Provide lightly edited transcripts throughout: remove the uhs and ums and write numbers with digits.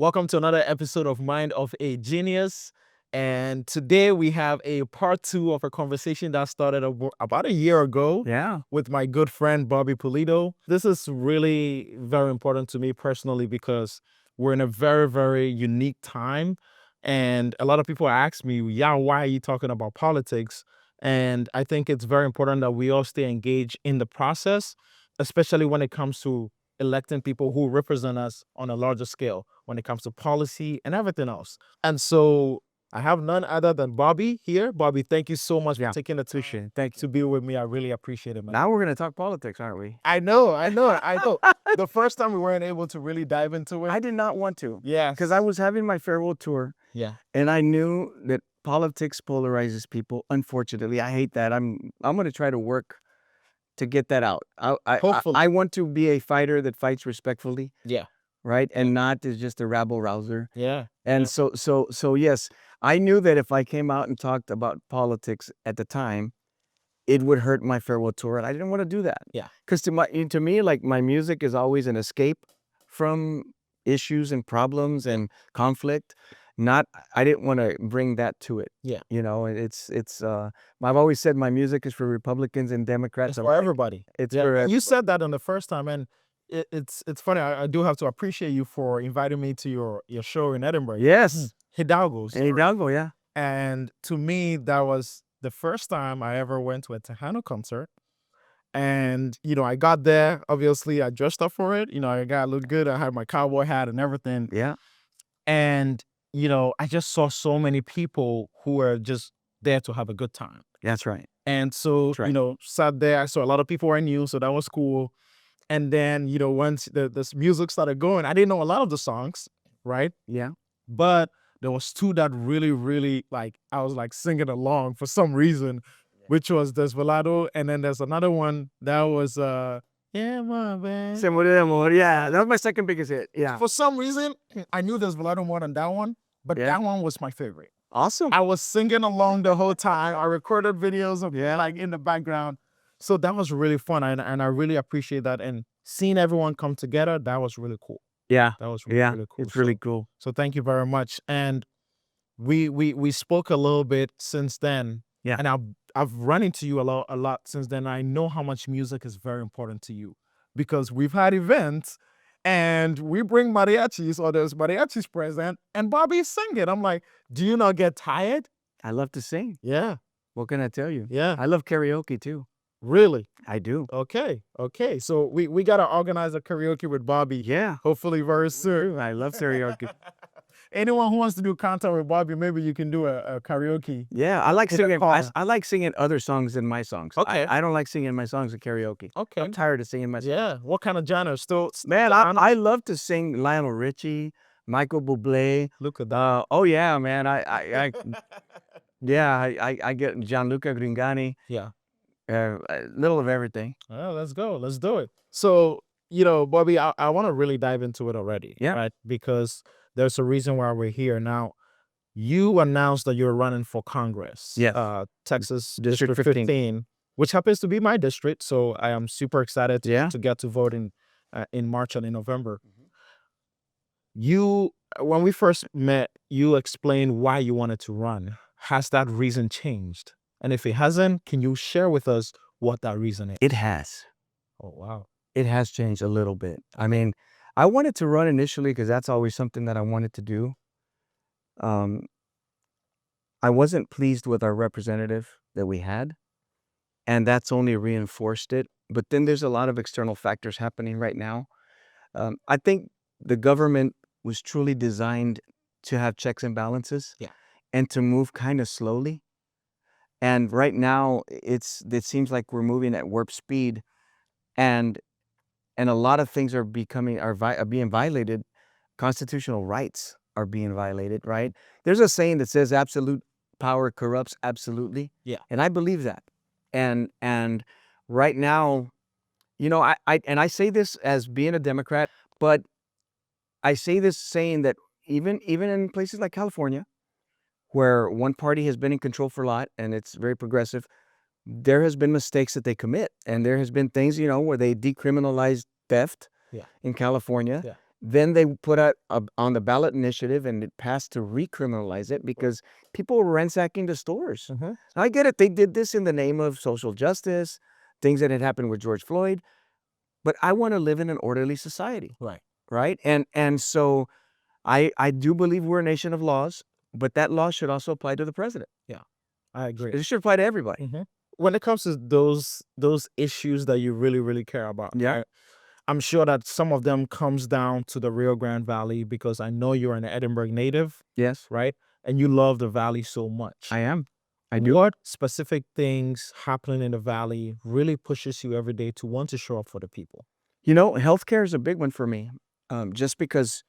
Welcome to another episode of Mind of a Genius. And today we have a part two of a conversation that started about a year ago Yeah. with my good friend, Bobby Pulido. This is really very important to me personally because we're in a very, very unique time. And a lot of people ask me, yeah, why are you talking about politics? And I think it's very important that we all stay engaged in the process, especially when it comes to electing people who represent us on a larger scale when it comes to policy and everything else. And so I have none other than Bobby here. Bobby, thank you so much for taking the time Appreciate it. Thank you. to be with me. I really appreciate it, man. Now we're going to talk politics, aren't we? I know. The first time we weren't able to really dive into it. I did not want to. Yeah. Because I was having my farewell tour. Yeah. And I knew that politics polarizes people. Unfortunately, I hate that. I'm going to try to work to get that out. Hopefully. I want to be a fighter that fights respectfully. Yeah. Right? And not as just a rabble rouser. Yeah. And yeah. so yes, I knew that if I came out and talked about politics at the time, it would hurt my farewell tour, and I didn't want to do that. Yeah. Because to me, like, my music is always an escape from issues and problems and conflict. I didn't want to bring that to it. Yeah. You know, I've always said my music is for Republicans and Democrats. It's for everybody. It's Yeah. for You said that on the first time, and it's funny. I do have to appreciate you for inviting me to your show in Edinburgh. yes, Hidalgo's. Hidalgo, yeah. And to me, that was the first time I ever went to a Tejano concert. And, I got there. Obviously, I dressed up for it. I got looked good. I had my cowboy hat and everything. Yeah. And, I just saw so many people who were just there to have a good time. That's right. And so, That's right. sat there. I saw a lot of people I knew, so that was cool. And then, once this music started going, I didn't know a lot of the songs, right? Yeah. But there was two that really, really, I was singing along for some reason, which was Desvelado. And then there's another one that was, yeah, my man. Se murió de amor. Yeah, that was my second biggest hit. Yeah. For some reason, I knew Desvelado more than that one, but that one was my favorite. Awesome. I was singing along the whole time. I recorded videos of in the background. So that was really fun. And I really appreciate that. And seeing everyone come together, that was really cool. Yeah. That was really cool. It's really cool. So thank you very much. And we spoke a little bit since then. Yeah. And I've run into you a lot since then. I know how much music is very important to you because we've had events and we bring mariachis or there's mariachis present and Bobby's singing. I'm like, do you not get tired? I love to sing. Yeah. What can I tell you? Yeah. I love karaoke too. Really? I do. Okay. So we got to organize a karaoke with Bobby. Yeah. Hopefully very soon. I love karaoke. Anyone who wants to do content with Bobby, maybe you can do a karaoke. Yeah, I like singing. car. I like singing other songs than my songs. Okay. I don't like singing my songs at karaoke. Okay. I'm tired of singing my songs. Yeah. What kind of genre? Still Man, I love to sing Lionel Richie, Michael Bublé. Look at that. Oh yeah, man. I get Gianluca Gringani. Yeah. A little of everything. Oh, let's go. Let's do it. So, Bobby, I want to really dive into it already. Yeah. Right? Because there's a reason why we're here. Now, you announced that you're running for Congress. Yes. Texas District 15, which happens to be my district. So I am super excited to get to vote in March and in November. When we first met, you explained why you wanted to run. Has that reason changed? And if it hasn't, can you share with us what that reason is? It has. Oh, wow. It has changed a little bit. I mean, I wanted to run initially because that's always something that I wanted to do. I wasn't pleased with our representative that we had, and that's only reinforced it. But then there's a lot of external factors happening right now. I think the government was truly designed to have checks and balances, and to move kind of slowly. And right now, it seems like we're moving at warp speed, and a lot of things are being violated. Constitutional rights are being violated, right? There's a saying that says absolute power corrupts absolutely. Yeah. And I believe that. And right now, I say this as being a Democrat, but I say this saying that even in places like California, where one party has been in control for a lot and it's very progressive, there has been mistakes that they commit. And there has been things, where they decriminalized theft in California. Yeah. Then they put out on the ballot initiative, and it passed to recriminalize it because people were ransacking the stores. I get it. They did this in the name of social justice, things that had happened with George Floyd. But I want to live in an orderly society. Right. Right. And so I do believe we're a nation of laws, but that law should also apply to the president. Yeah, I agree. It should apply to everybody. When it comes to those issues that you really, really care about, Yeah. I'm sure that some of them comes down to the Rio Grande Valley, because I know you're an Edinburgh native, Yes, right? And you love the valley so much. I am. I do. What specific things happening in the valley really pushes you every day to want to show up for the people? You know, healthcare is a big one for me. Just because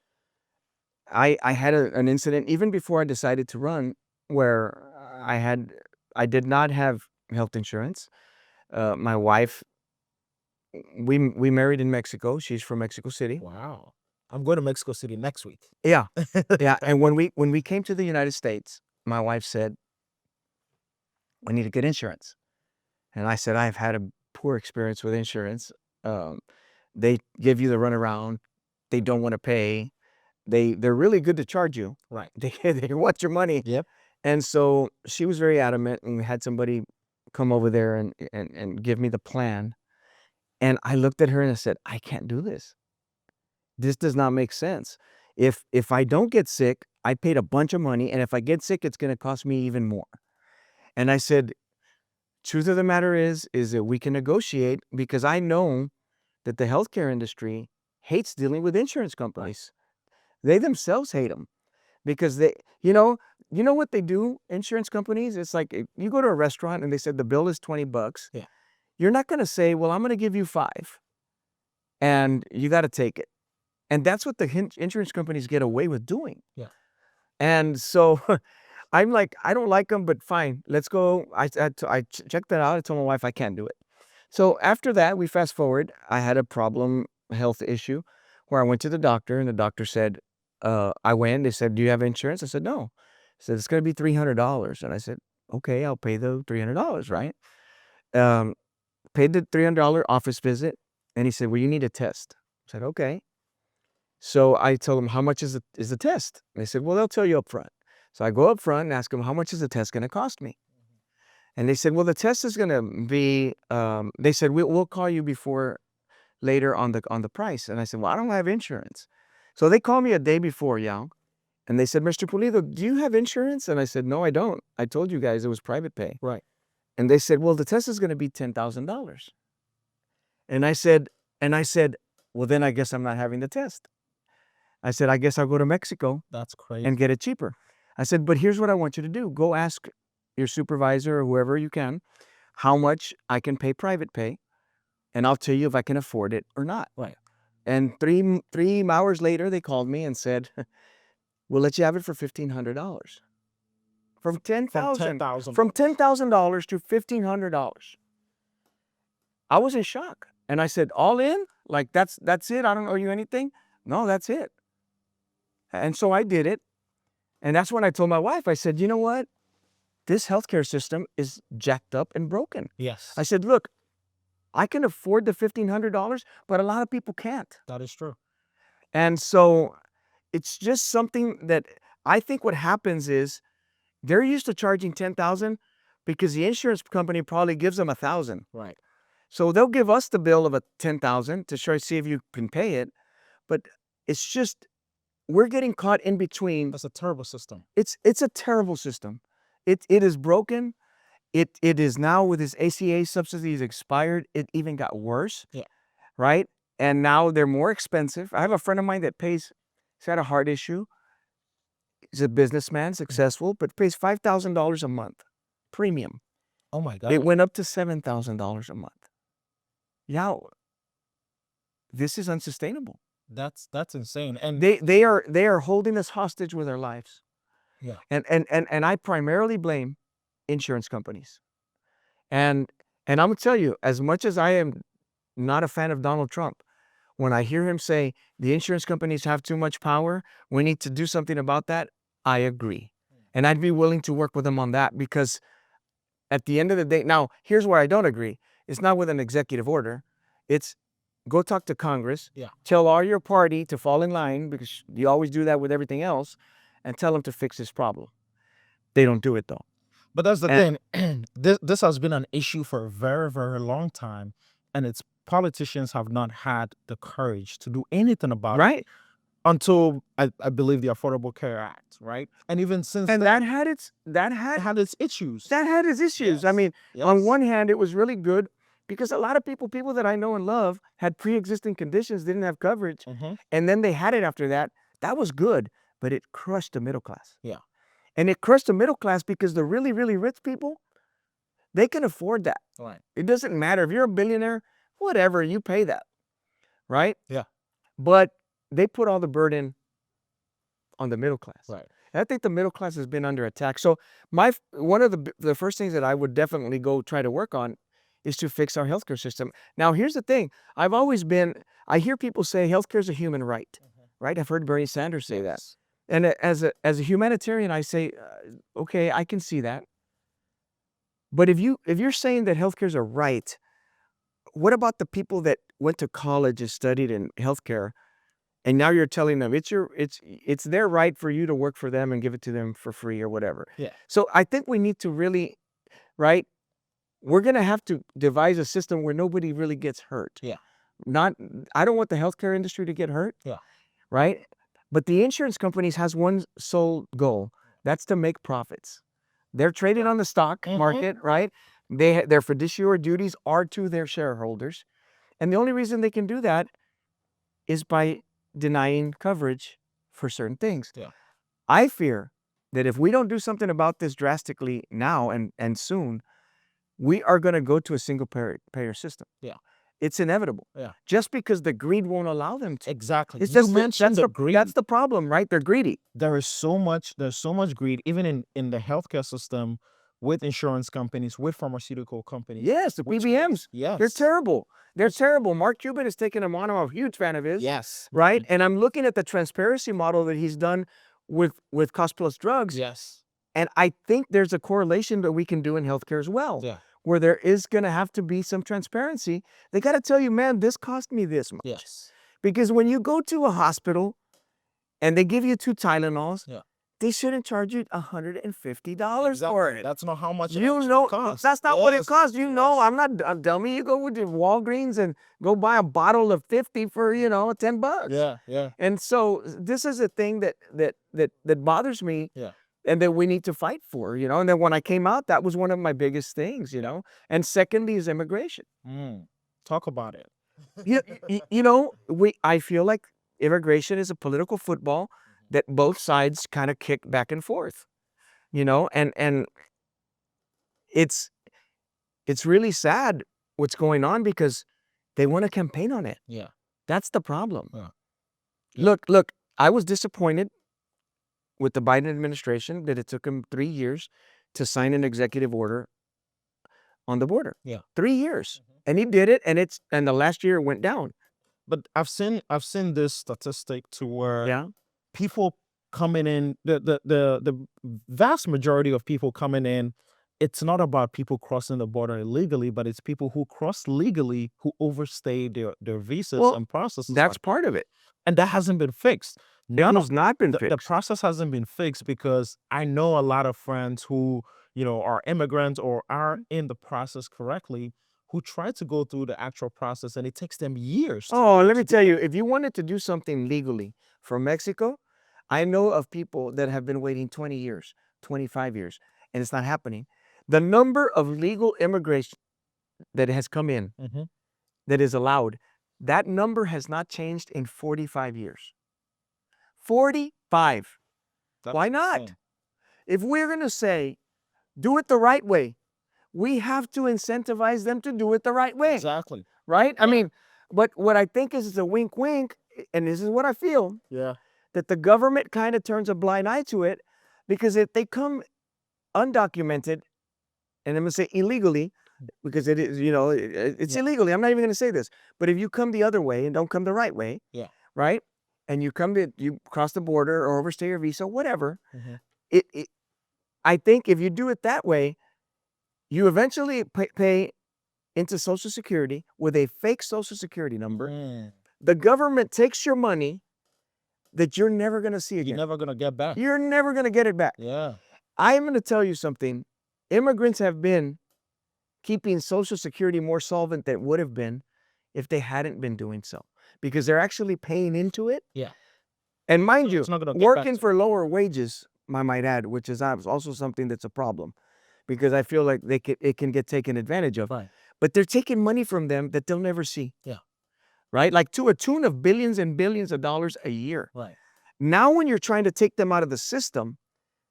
I had an incident even before I decided to run where I did not have health insurance. My wife, we married in Mexico. She's from Mexico City. Wow. I'm going to Mexico City next week. Yeah. Yeah. And when we came to the United States, my wife said, we need to get insurance. And I said, I've had a poor experience with insurance. They give you the runaround. They don't want to pay. They're really good to charge you. Right. They want your money. Yep. And so she was very adamant, and we had somebody come over there and give me the plan. And I looked at her and I said, I can't do this. This does not make sense. If I don't get sick, I paid a bunch of money, and if I get sick, it's going to cost me even more. And I said, truth of the matter is that we can negotiate, because I know that the healthcare industry hates dealing with insurance companies. They themselves hate them because they, you know what they do, insurance companies? It's like you go to a restaurant and they said the bill is $20. Yeah. You're not going to say, well, I'm going to give you $5 and you got to take it. And that's what the insurance companies get away with doing. Yeah. And so I'm like, I don't like them, but fine, let's go. I checked that out. I told my wife I can't do it. So after that, we fast forward. I had a health issue, where I went to the doctor, and the doctor said, I went. They said, do you have insurance? I said, no. He said, it's going to be $300. And I said, okay, I'll pay the $300, right? Paid the $300 office visit. And he said, well, you need a test. I said, okay. So I told him, how much is the test? And they said, well, they'll tell you up front. So I go up front and ask them, how much is the test going to cost me? And they said, well, the test is going to be, they said, we'll call you later on the price. And I said, well, I don't have insurance. So they called me a day before, and they said, Mr. Pulido, do you have insurance? And I said, no, I don't. I told you guys it was private pay. Right. And they said, well, the test is going to be $10,000. And I said, well, then I guess I'm not having the test. I said, I guess I'll go to Mexico. That's crazy. And get it cheaper. I said, but here's what I want you to do. Go ask your supervisor or whoever you can how much I can pay private pay, and I'll tell you if I can afford it or not. Right. And three hours later, they called me and said, we'll let you have it for $1,500. From $10,000. From $10,000 to $1,500. I was in shock. And I said, all in? Like, that's it? I don't owe you anything? No, that's it. And so I did it. And that's when I told my wife, I said, you know what? This healthcare system is jacked up and broken. Yes. I said, look, I can afford the $1,500, but a lot of people can't. That is true. And so it's just something that I think what happens is they're used to charging $10,000 because the insurance company probably gives them $1,000. Right. So they'll give us the bill of $10,000 to see if you can pay it. But it's just, we're getting caught in between. That's a terrible system. It's a terrible system. It is broken. It is now, with his ACA subsidies expired, it even got worse. Yeah. Right? And now they're more expensive. I have a friend of mine that he's had a heart issue. He's a businessman, successful, but pays $5,000 a month premium. Oh my God. It went up to $7,000 a month. Yeah. This is unsustainable. That's insane. And they are holding us hostage with our lives. Yeah. And I primarily blame insurance companies. And I'm gonna tell you, as much as I am not a fan of Donald Trump, when I hear him say the insurance companies have too much power, we need to do something about that, I agree. And I'd be willing to work with him on that, because at the end of the day, now here's where I don't agree. It's not with an executive order. It's go talk to Congress, Yeah. tell all your party to fall in line, because you always do that with everything else, and tell them to fix this problem. They don't do it though. But that's the And- thing. This has been an issue for a very, very long time, and its politicians have not had the courage to do anything about it Right. until I believe the Affordable Care Act, right? And even since And then, that it had its issues. that had its issues. I Yes. mean, on Yes. one hand, it was really good because a lot of people that I know and love had pre-existing conditions, didn't have coverage, Mhm. and then they had it after that. That was good, but it crushed the middle class. Yeah. And it crushed the middle class because the really, really rich people, they can afford that. Right. It doesn't matter if you're a billionaire, whatever, you pay that, right? Yeah. But they put all the burden on the middle class. Right. And I think the middle class has been under attack. So one of the first things that I would definitely go try to work on is to fix our healthcare system. Now, here's the thing. I hear people say healthcare is a human right, right? I've heard Bernie Sanders say that. Yes. And as a humanitarian, I say, okay, I can see that. But if you're saying that healthcare is a right, what about the people that went to college and studied in healthcare, and now you're telling them it's their right for you to work for them and give it to them for free or whatever? Yeah. So I think we need to really, right? We're gonna have to devise a system where nobody really gets hurt. Yeah. I don't want the healthcare industry to get hurt. Yeah. Right? But the insurance companies has one sole goal. That's to make profits. They're traded on the stock market, right? Their fiduciary duties are to their shareholders. And the only reason they can do that is by denying coverage for certain things. Yeah. I fear that if we don't do something about this drastically now and soon, we are going to go to a single payer system. Yeah. It's inevitable. Yeah. Just because the greed won't allow them to. Exactly. It's You just mentioned the greed. That's the problem, right? They're greedy. There's so much greed, even in the healthcare system, with insurance companies, with pharmaceutical companies. Yes, the which PBMs. makes- Yes. They're terrible. They're terrible. Mark Cuban has taken them on. I'm a huge fan of his. Yes. Right? And I'm looking at the transparency model that he's done with cost plus drugs. Yes. And I think there's a correlation that we can do in healthcare as well. Yeah. Where there is going to have to be some transparency. They got to tell you, man, this cost me this much. Yes. Because when you go to a hospital and they give you 2 Tylenols, Yeah. they shouldn't charge you $150 for it. That's not how much it You actually know, costs. that's not what it Yes. costs. You know, I'm not a dummy. You go with your Walgreens and go buy a bottle of 50 for, $10. Yeah. Yeah. And so this is a thing that bothers me. Yeah. And that we need to fight for, and then when I came out, that was one of my biggest things, and secondly is immigration. Talk about it. I feel like immigration is a political football that both sides kind of kick back and forth, and it's really sad what's going on because they want to campaign on it. Yeah. That's the problem. Yeah. Look, I was disappointed with the Biden administration that it took him 3 years to sign an executive order on the border. Yeah. 3 years. And he did it, and the last year it went down. But I've seen this statistic to where Yeah. people coming in, the vast majority of people coming in, it's not about people crossing the border illegally, but it's people who cross legally who overstay their visas Well, and processes. That's part of it. And that hasn't been fixed. It has not been The fixed. process hasn't been fixed because I know a lot of friends who, are immigrants or are in the process correctly, who try to go through the actual process and it takes them years. Oh, let me tell you, if you wanted to do something legally from Mexico, I know of people that have been waiting 20 years, 25 years, and it's not happening. The number of legal immigration that has come in, that is allowed, that number has not changed in 45 years. 45. Why not? insane. If we're going to say, do it the right way, we have to incentivize them to do it the right way. Exactly. Right? I mean, but what I think is a wink, wink, and this is what I feel, Yeah. that the government kind of turns a blind eye to it, because if they come undocumented, and I'm going to say illegally, because it is, it's illegally. I'm not even going to say this. But if you come the other way and don't come the right way, right? And you cross the border or overstay your visa, whatever, I think if you do it that way, you eventually pay into Social Security with a fake Social Security number. The government takes your money that you're never going to see You're again. never gonna get back. You're never going to get it back. Yeah. I'm going to tell you something. Immigrants have been keeping Social Security more solvent than it would have been if they hadn't been doing so, because they're actually paying into it. Yeah. And mind you, It's not gonna get back working to- for lower wages, I might add, which is also something that's a problem, because I feel like it can get taken advantage of. Right. But they're taking money from them that they'll never see. Yeah. Right? Like to a tune of billions and billions of dollars a year. Right. Now, when you're trying to take them out of the system,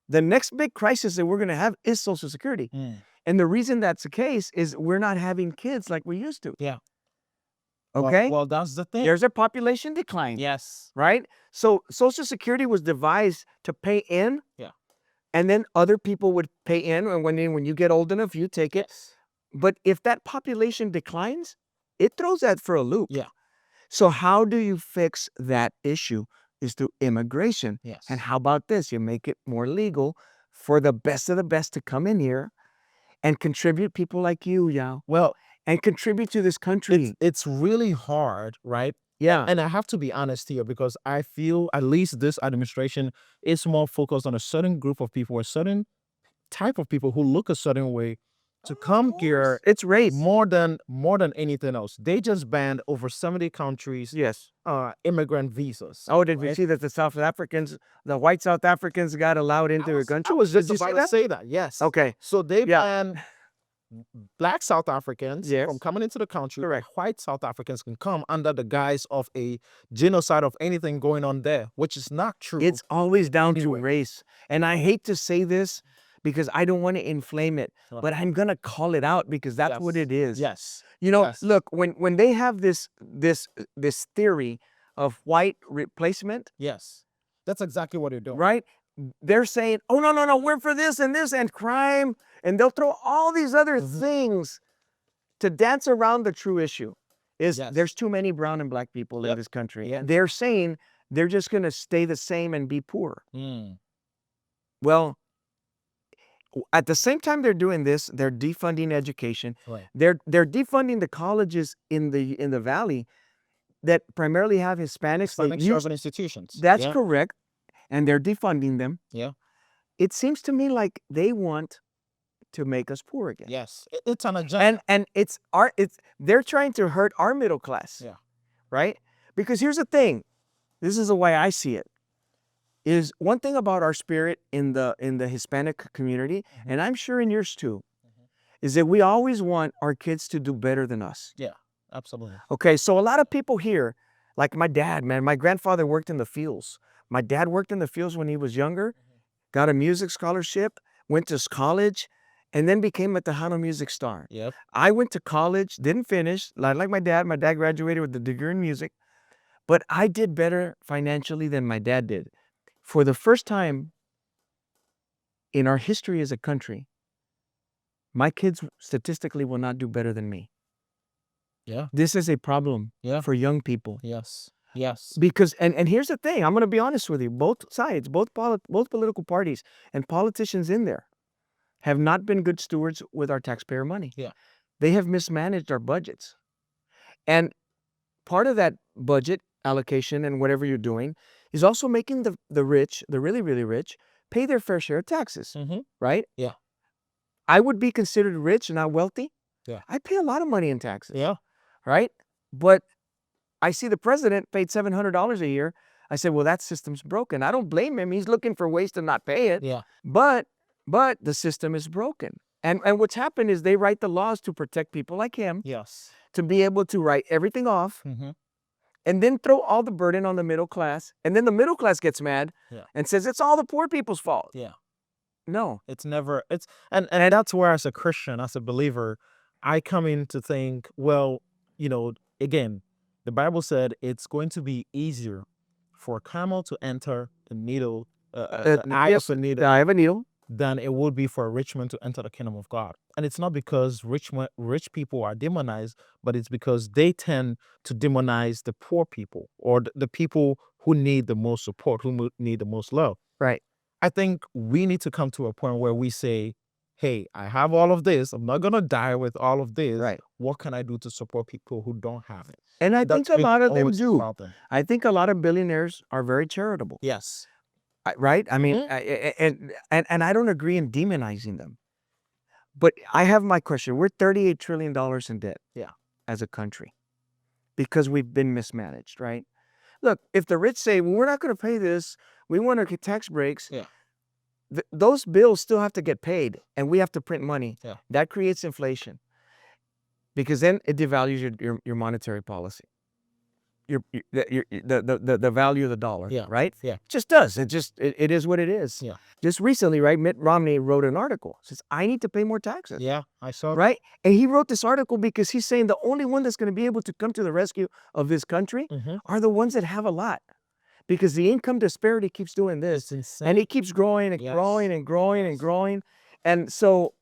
the next big crisis that we're going to have is Social Security. And the reason that's the case is we're not having kids like we used to. Yeah. Okay? Well, that's the thing. There's a population decline. Yes. Right? So Social Security was devised to pay in. Yeah. And then other people would pay in. And when you get old enough, you take it. Yes. But if that population declines, it throws that for a loop. Yeah. So how do you fix that issue? Is through immigration. Yes. And how about this? You make it more legal for the best of the best to come in here and contribute, people like you, Yao. Well, and contribute to this country. It's really hard, right? Yeah. And I have to be honest here, because I feel at least this administration is more focused on a certain group of people, a certain type of people who look a certain way to come here. It's race. More than anything else. They just banned over 70 countries Yes. immigrant visas. Oh, did we right? see that the white South Africans got allowed into the country? I was just Did you see about to that? say that. Yes. Okay. So they Yeah. banned Black South Africans Yes. from coming into the country. Correct. White South Africans can come under the guise of a genocide of anything going on there, which is not true. It's always down Anyway. to race. And I hate to say this because I don't want to inflame it, but I'm going to call it out because that's what it is. Yes. You know, Yes. look, when they have this theory of white replacement, Yes. That's exactly what they're doing. right? They're saying, oh, no, we're for this and crime. And they'll throw all these other things to dance around the true issue. Is Yes. there's too many brown and black people in Yep. this country. Yeah. They're saying they're just going to stay the same and be poor. Well, at the same time they're doing this, they're defunding education. Right. They're defunding the colleges in the valley that primarily have Hispanics. They Hispanic use- serving institutions. That's Yeah. correct. And they're defunding them. Yeah. It seems to me like they want to make us poor again. Yes. It's an agenda. And they're trying to hurt our middle class. Yeah. Right? Because here's the thing. This is the way I see it. Is one thing about our spirit in the Hispanic community, and I'm sure in yours too, is that we always want our kids to do better than us. Yeah. Absolutely. Okay, so a lot of people here, like my dad, man, my grandfather worked in the fields. My dad worked in the fields when he was younger, got a music scholarship, went to college, and then became a Tejano music star. Yep. I went to college, didn't finish, like my dad. My dad graduated with a degree in music, but I did better financially than my dad did. For the first time in our history as a country, my kids statistically will not do better than me. Yeah. This is a problem Yeah. for young people. Yes. Yes. Because, and here's the thing, I'm going to be honest with you, both sides, both political parties and politicians in there have not been good stewards with our taxpayer money. Yeah. They have mismanaged our budgets. And part of that budget allocation and whatever you're doing is also making the rich, the really, really rich, pay their fair share of taxes, right? Yeah. I would be considered rich and not wealthy. Yeah. I pay a lot of money in taxes. Yeah. Right? But I see the president paid $700 a year. I said, well, that system's broken. I don't blame him. He's looking for ways to not pay it. Yeah. But the system is broken. And what's happened is they write the laws to protect people like him, Yes. to be able to write everything off and then throw all the burden on the middle class. And then the middle class gets mad and says it's all the poor people's fault. Yeah. No. It's never, and that's where, as a Christian, as a believer, I come in to think, well, again, the Bible said it's going to be easier for a camel to enter the needle, the eye of a needle, The eye of a needle. than it would be for a rich man to enter the kingdom of God. And it's not because rich people are demonized, but it's because they tend to demonize the poor people, or the people who need the most support, who need the most love. Right. I think we need to come to a point where we say, hey, I have all of this. I'm not gonna die with all of this. Right. What can I do to support people who don't have it? And I That's think a been lot of them always do. about them. I think a lot of billionaires are very charitable. Yes. Right? I mean, and I don't agree in demonizing them. But I have my question. We're $38 trillion in debt. Yeah. As a country, because we've been mismanaged, right? Look, if the rich say, well, we're not going to pay this, we want to get tax breaks, Yeah. Those bills still have to get paid, and we have to print money. Yeah. That creates inflation, because then it devalues your monetary policy, the value of the dollar. Yeah. Right? Yeah. It just does. It is what it is. Yeah. Just recently, right? Mitt Romney wrote an article. Says, I need to pay more taxes. Yeah, I saw. Right? And he wrote this article because he's saying the only one that's going to be able to come to the rescue of this country are the ones that have a lot. Because the income disparity keeps doing this. It's insane. And it keeps growing and growing and growing and growing. And so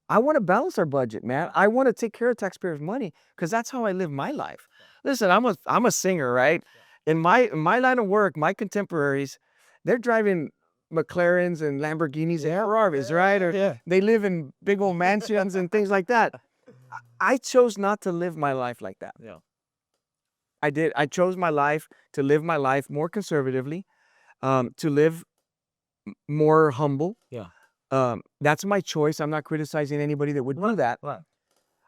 I want to balance our budget, man. I want to take care of taxpayers' money, because that's how I live my life. Listen, I'm a singer, right? In my line of work, my contemporaries, they're driving McLarens and Lamborghinis and Ferraris, right? Or they live in big old mansions and things like that. I chose not to live my life like that. Yeah. I did. I chose my life to live my life more conservatively, to live more humble. Yeah. That's my choice. I'm not criticizing anybody that would do that. Right.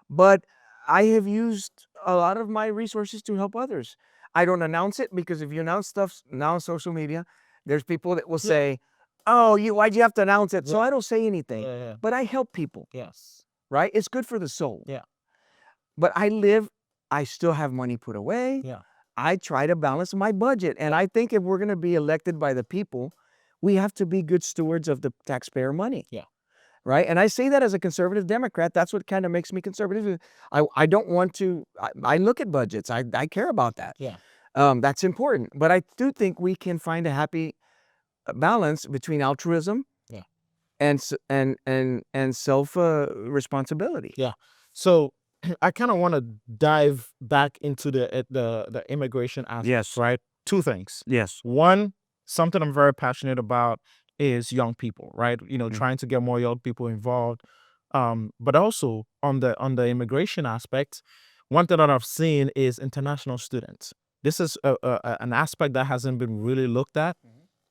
But I have used a lot of my resources to help others. I don't announce it, because if you announce stuff now on social media, there's people that will say, oh, why'd you have to announce it? So I don't say anything, but I help people. Yes. Right? It's good for the soul. Yeah. But I still have money put away. Yeah. I try to balance my budget. And I think if we're going to be elected by the people, we have to be good stewards of the taxpayer money. Yeah. Right? And I say that as a conservative Democrat. That's what kind of makes me conservative. I don't want to, I look at budgets. I care about that. Yeah. That's important. But I do think we can find a happy balance between altruism and self responsibility. Yeah. So I kind of want to dive back into the immigration aspect. Yes. Right. Two things. Yes. One, something I'm very passionate about is young people, right? Trying to get more young people involved. But also on the immigration aspect, one thing that I've seen is international students. This is an aspect that hasn't been really looked at,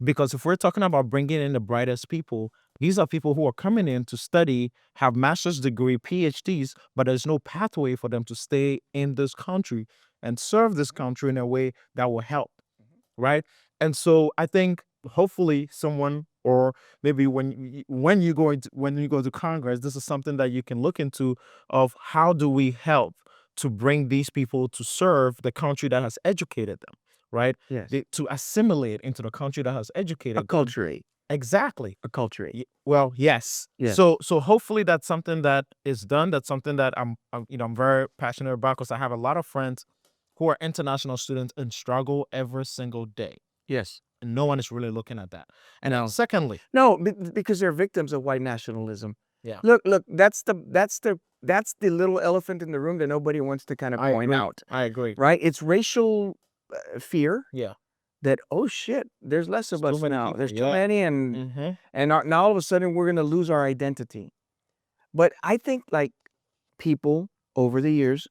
because if we're talking about bringing in the brightest people, these are people who are coming in to study, have master's degree, PhDs, but there's no pathway for them to stay in this country and serve this country in a way that will help, right? And so I think hopefully someone, or maybe when you go to Congress, this is something that you can look into, of how do we help to bring these people to serve the country that has educated them, right? Yes. To assimilate into the country that has educated them. Acculturate. Exactly. Acculturate. Well, yes. Yes. So hopefully that's something that is done. That's something that I'm very passionate about, because I have a lot of friends who are international students and struggle every single day. Yes. And no one is really looking at that. And No. secondly, No, because they're victims of white nationalism. Yeah. Look, that's the little elephant in the room that nobody wants to kind of point out. I agree. Right? It's racial fear. Yeah. That, oh shit, there's less of us now. people, There's too yeah. many, and now all of a sudden we're gonna lose our identity. But I think, like, people over the years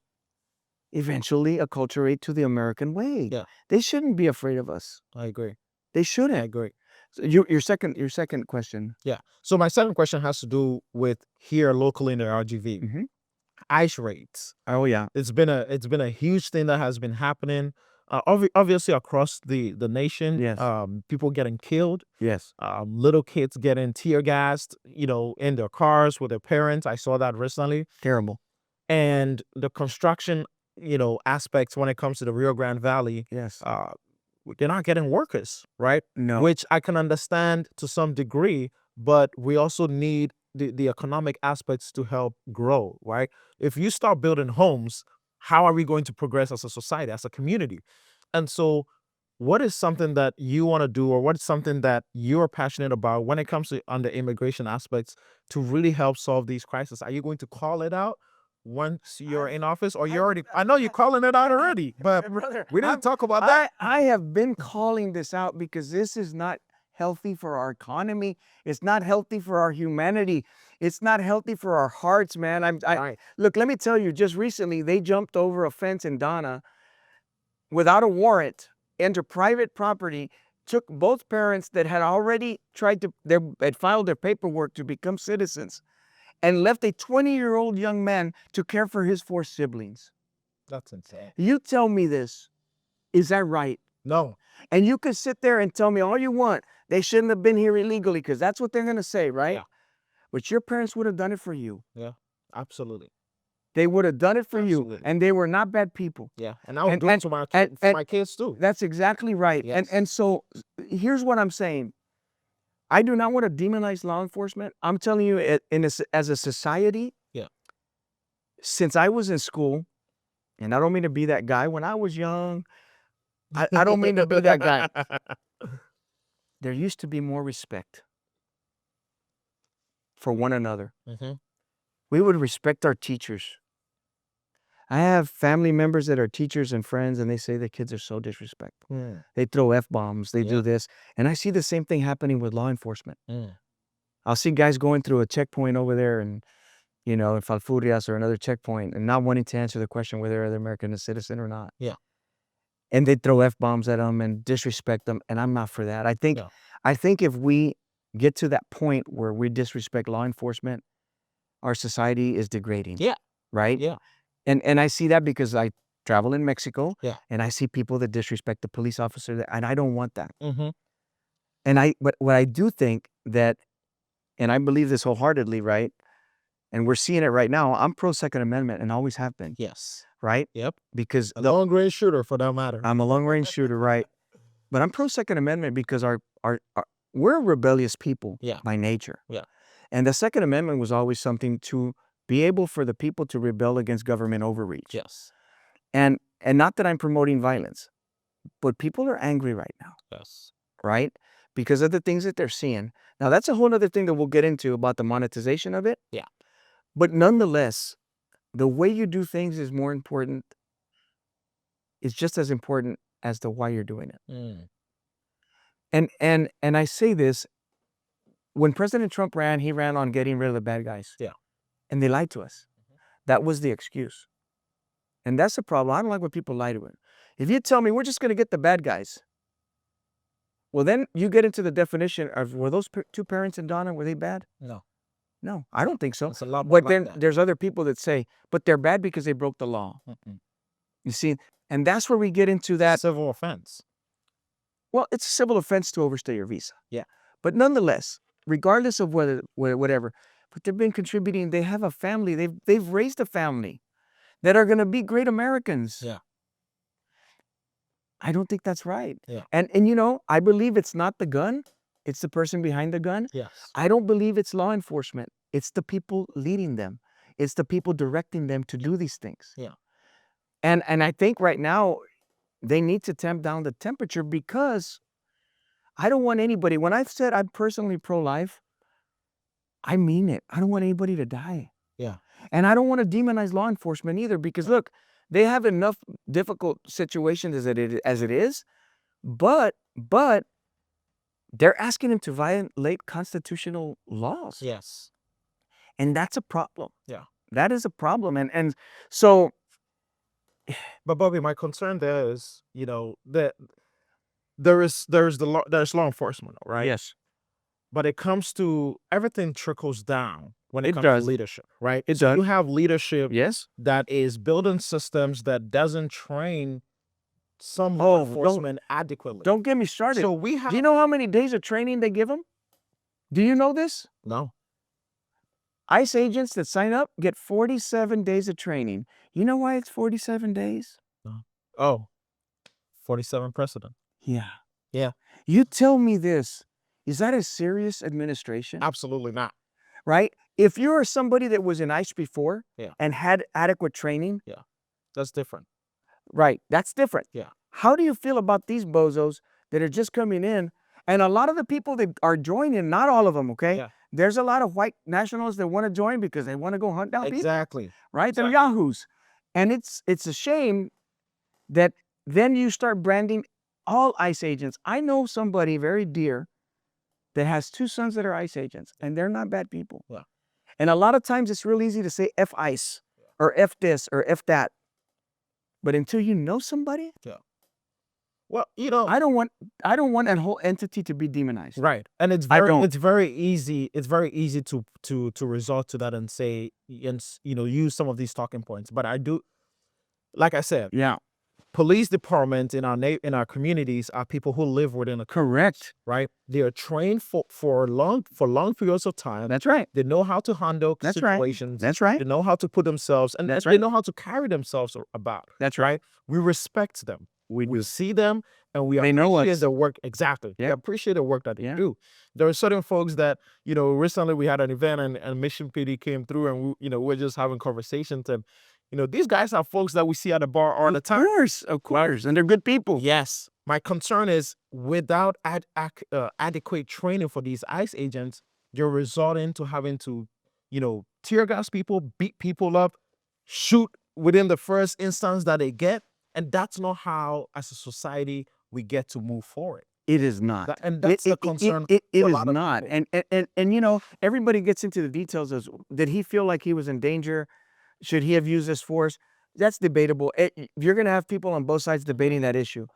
eventually acculturate to the American way. Yeah. They shouldn't be afraid of us. I agree. They shouldn't. I agree. So your second question. Yeah. So my second question has to do with here locally in the RGV. ICE raids. Oh yeah. It's been a huge thing that has been happening. Obviously across the nation. Yes. People getting killed. Yes. Little kids getting tear gassed, in their cars with their parents. I saw that recently. Terrible. And the construction, aspects when it comes to the Rio Grande Valley. Yes. They're not getting workers, right? No. Which I can understand to some degree, but we also need the economic aspects to help grow, right? If you start building homes, how are we going to progress as a society, as a community? And so what is something that you want to do, or what is something that you're passionate about when it comes to on the immigration aspects to really help solve these crises? Are you going to call it out once you're in office, or you're already? I know you're calling it out already, but Brother, we didn't talk about that. I have been calling this out because this is not healthy for our economy. It's not healthy for our humanity. It's not healthy for our hearts, man. Right. Look, let me tell you, just recently, they jumped over a fence in Donna without a warrant into private property, took both parents that had already had filed their paperwork to become citizens, and left a 20-year-old young man to care for his 4 siblings. That's insane. You tell me this. Is that right? No. And you can sit there and tell me all you want. They shouldn't have been here illegally, because that's what they're going to say, right? Yeah. But your parents would have done it for you. Yeah. Absolutely. They would have done it for Absolutely. you. And they were not bad people. Yeah. And I would do it to my kids too. That's exactly right. Yes. And so here's what I'm saying. I do not want to demonize law enforcement. I'm telling you, as a society, yeah, since I was in school, and I don't mean to be that guy, when I was young, I don't mean to be that guy. There used to be more respect for one another. Mm-hmm. We would respect our teachers. I have family members that are teachers and friends, and they say the kids are so disrespectful. Mm. They throw F-bombs, they do this. And I see the same thing happening with law enforcement. Mm. I'll see guys going through a checkpoint over there and, in Falfurrias or another checkpoint, and not wanting to answer the question whether they're American citizen or not. Yeah. And they throw F-bombs at them and disrespect them, and I'm not for that. I think if we get to that point where we disrespect law enforcement, our society is degrading. Yeah. Right? Yeah. And I see that because I travel in Mexico. Yeah. And I see people that disrespect the police officer, and I don't want that. Mm-hmm. And what I do think that, and I believe this wholeheartedly, right? And we're seeing it right now. I'm pro Second Amendment and always have been. Yes. Right? Yep. Because a long-range shooter, for that matter. I'm a long-range shooter, right? But I'm pro Second Amendment because we're a rebellious people by nature. Yeah. And the Second Amendment was always something to be able for the people to rebel against government overreach. Yes. And not that I'm promoting violence, but people are angry right now. Yes. Right? Because of the things that they're seeing. Now, that's a whole other thing that we'll get into about the monetization of it. Yeah. But nonetheless, the way you do things is more important. It's just as important as the why you're doing it. Mm. And I say this, when President Trump ran, he ran on getting rid of the bad guys. Yeah. And they lied to us. That was the excuse. And that's the problem. I don't like when people lie to it. If you tell me we're just going to get the bad guys, well, then you get into the definition of, were those 2 parents in Donna, were they bad? No, I don't think so. It's a lot but like then that. There's other people that say, but they're bad because they broke the law. Mm-mm. You see, and that's where we get into that. Civil offense. Well, it's a civil offense to overstay your visa. Yeah. But nonetheless, regardless of whatever, but they've been contributing. They have a family. They've raised a family that are going to be great Americans. Yeah. I don't think that's right. Yeah. And I believe it's not the gun. It's the person behind the gun. Yes. I don't believe it's law enforcement. It's the people leading them. It's the people directing them to do these things. Yeah. And I think right now they need to tamp down the temperature, because I don't want anybody, when I've said I'm personally pro-life, I mean it. I don't want anybody to die. Yeah. And I don't want to demonize law enforcement either, because look, they have enough difficult situations as it is, but they're asking them to violate constitutional laws. Yes. And that's a problem. Yeah. That is a problem. And so. But Bobby, my concern there is, that there's law enforcement, right? Yes. But it comes to, everything trickles down when it comes does. to leadership, right? It So does. you have leadership Yes. that is building systems that doesn't train some law enforcement adequately. Don't get me started. So we have. Do you know how many days of training they give them? Do you know this? No. ICE agents that sign up get 47 days of training. You know why it's 47 days? No. Oh, 47 precedent. Yeah. Yeah. You tell me this. Is that a serious administration? Absolutely not. Right? If you're somebody that was in ICE before Yeah. and had adequate training. Yeah. That's different. Right. That's different. Yeah. How do you feel about these bozos that are just coming in? And a lot of the people that are joining, not all of them, okay? Yeah. There's a lot of white nationals that want to join because they want to go hunt down people. Exactly. Right? Exactly. They're yahoos. And it's a shame that then you start branding all ICE agents. I know somebody very dear that has 2 sons that are ICE agents, and they're not bad people. Yeah. And a lot of times it's real easy to say F ICE or F this or F that. But until you know somebody, Well, I don't want that whole entity to be demonized. right. And it's very easy. It's very easy to resort to that and say, and use some of these talking points. But I do, like I said, Yeah. police department in our communities are people who live within a Correct. right. They are trained for long periods of time. That's right. They know how to handle That's right. situations. That's right. They know how to put themselves, and That's they right. know how to carry themselves about. That's right. We respect them. We do. see them, and we They know appreciate us. the work. Exactly. We Yeah. appreciate the work that they Yeah. do. There are certain folks that, recently we had an event and Mission PD came through, and we're just having conversations, and these guys are folks that we see at the bar all the time. Of course, and they're good people. Yes. My concern is without adequate training for these ICE agents, you're resorting to having to, tear gas people, beat people up, shoot within the first instance that they get. And that's not how, as a society, we get to move forward. It is not. And that's the concern. It for a is lot of not. people. And everybody gets into the details of, did he feel like he was in danger? Should he have used this force? That's debatable. You're going to have people on both sides debating that issue.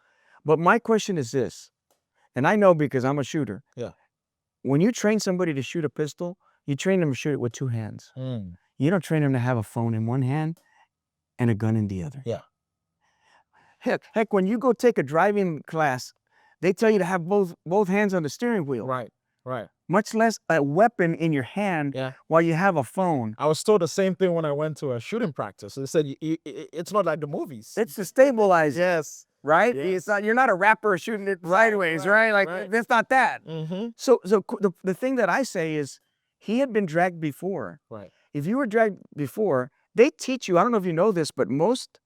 But my question is this, and I know because I'm a shooter. Yeah. When you train somebody to shoot a pistol, you train them to shoot it with 2 hands. You don't train them to have a phone in one hand and a gun in the other. Yeah. Heck, when you go take a driving class, they tell you to have both hands on the steering wheel. Right. Much less a weapon in your hand while you have a phone. I was told the same thing when I went to a shooting practice. They said it's not like the movies. It's to stabilize. Yes. Right? Yes. It's not, you're not a rapper shooting it sideways, right? Like, it's not that. Mm-hmm. So the thing that I say is, he had been dragged before. Right. If you were dragged before, they teach you, I don't know if you know this, but most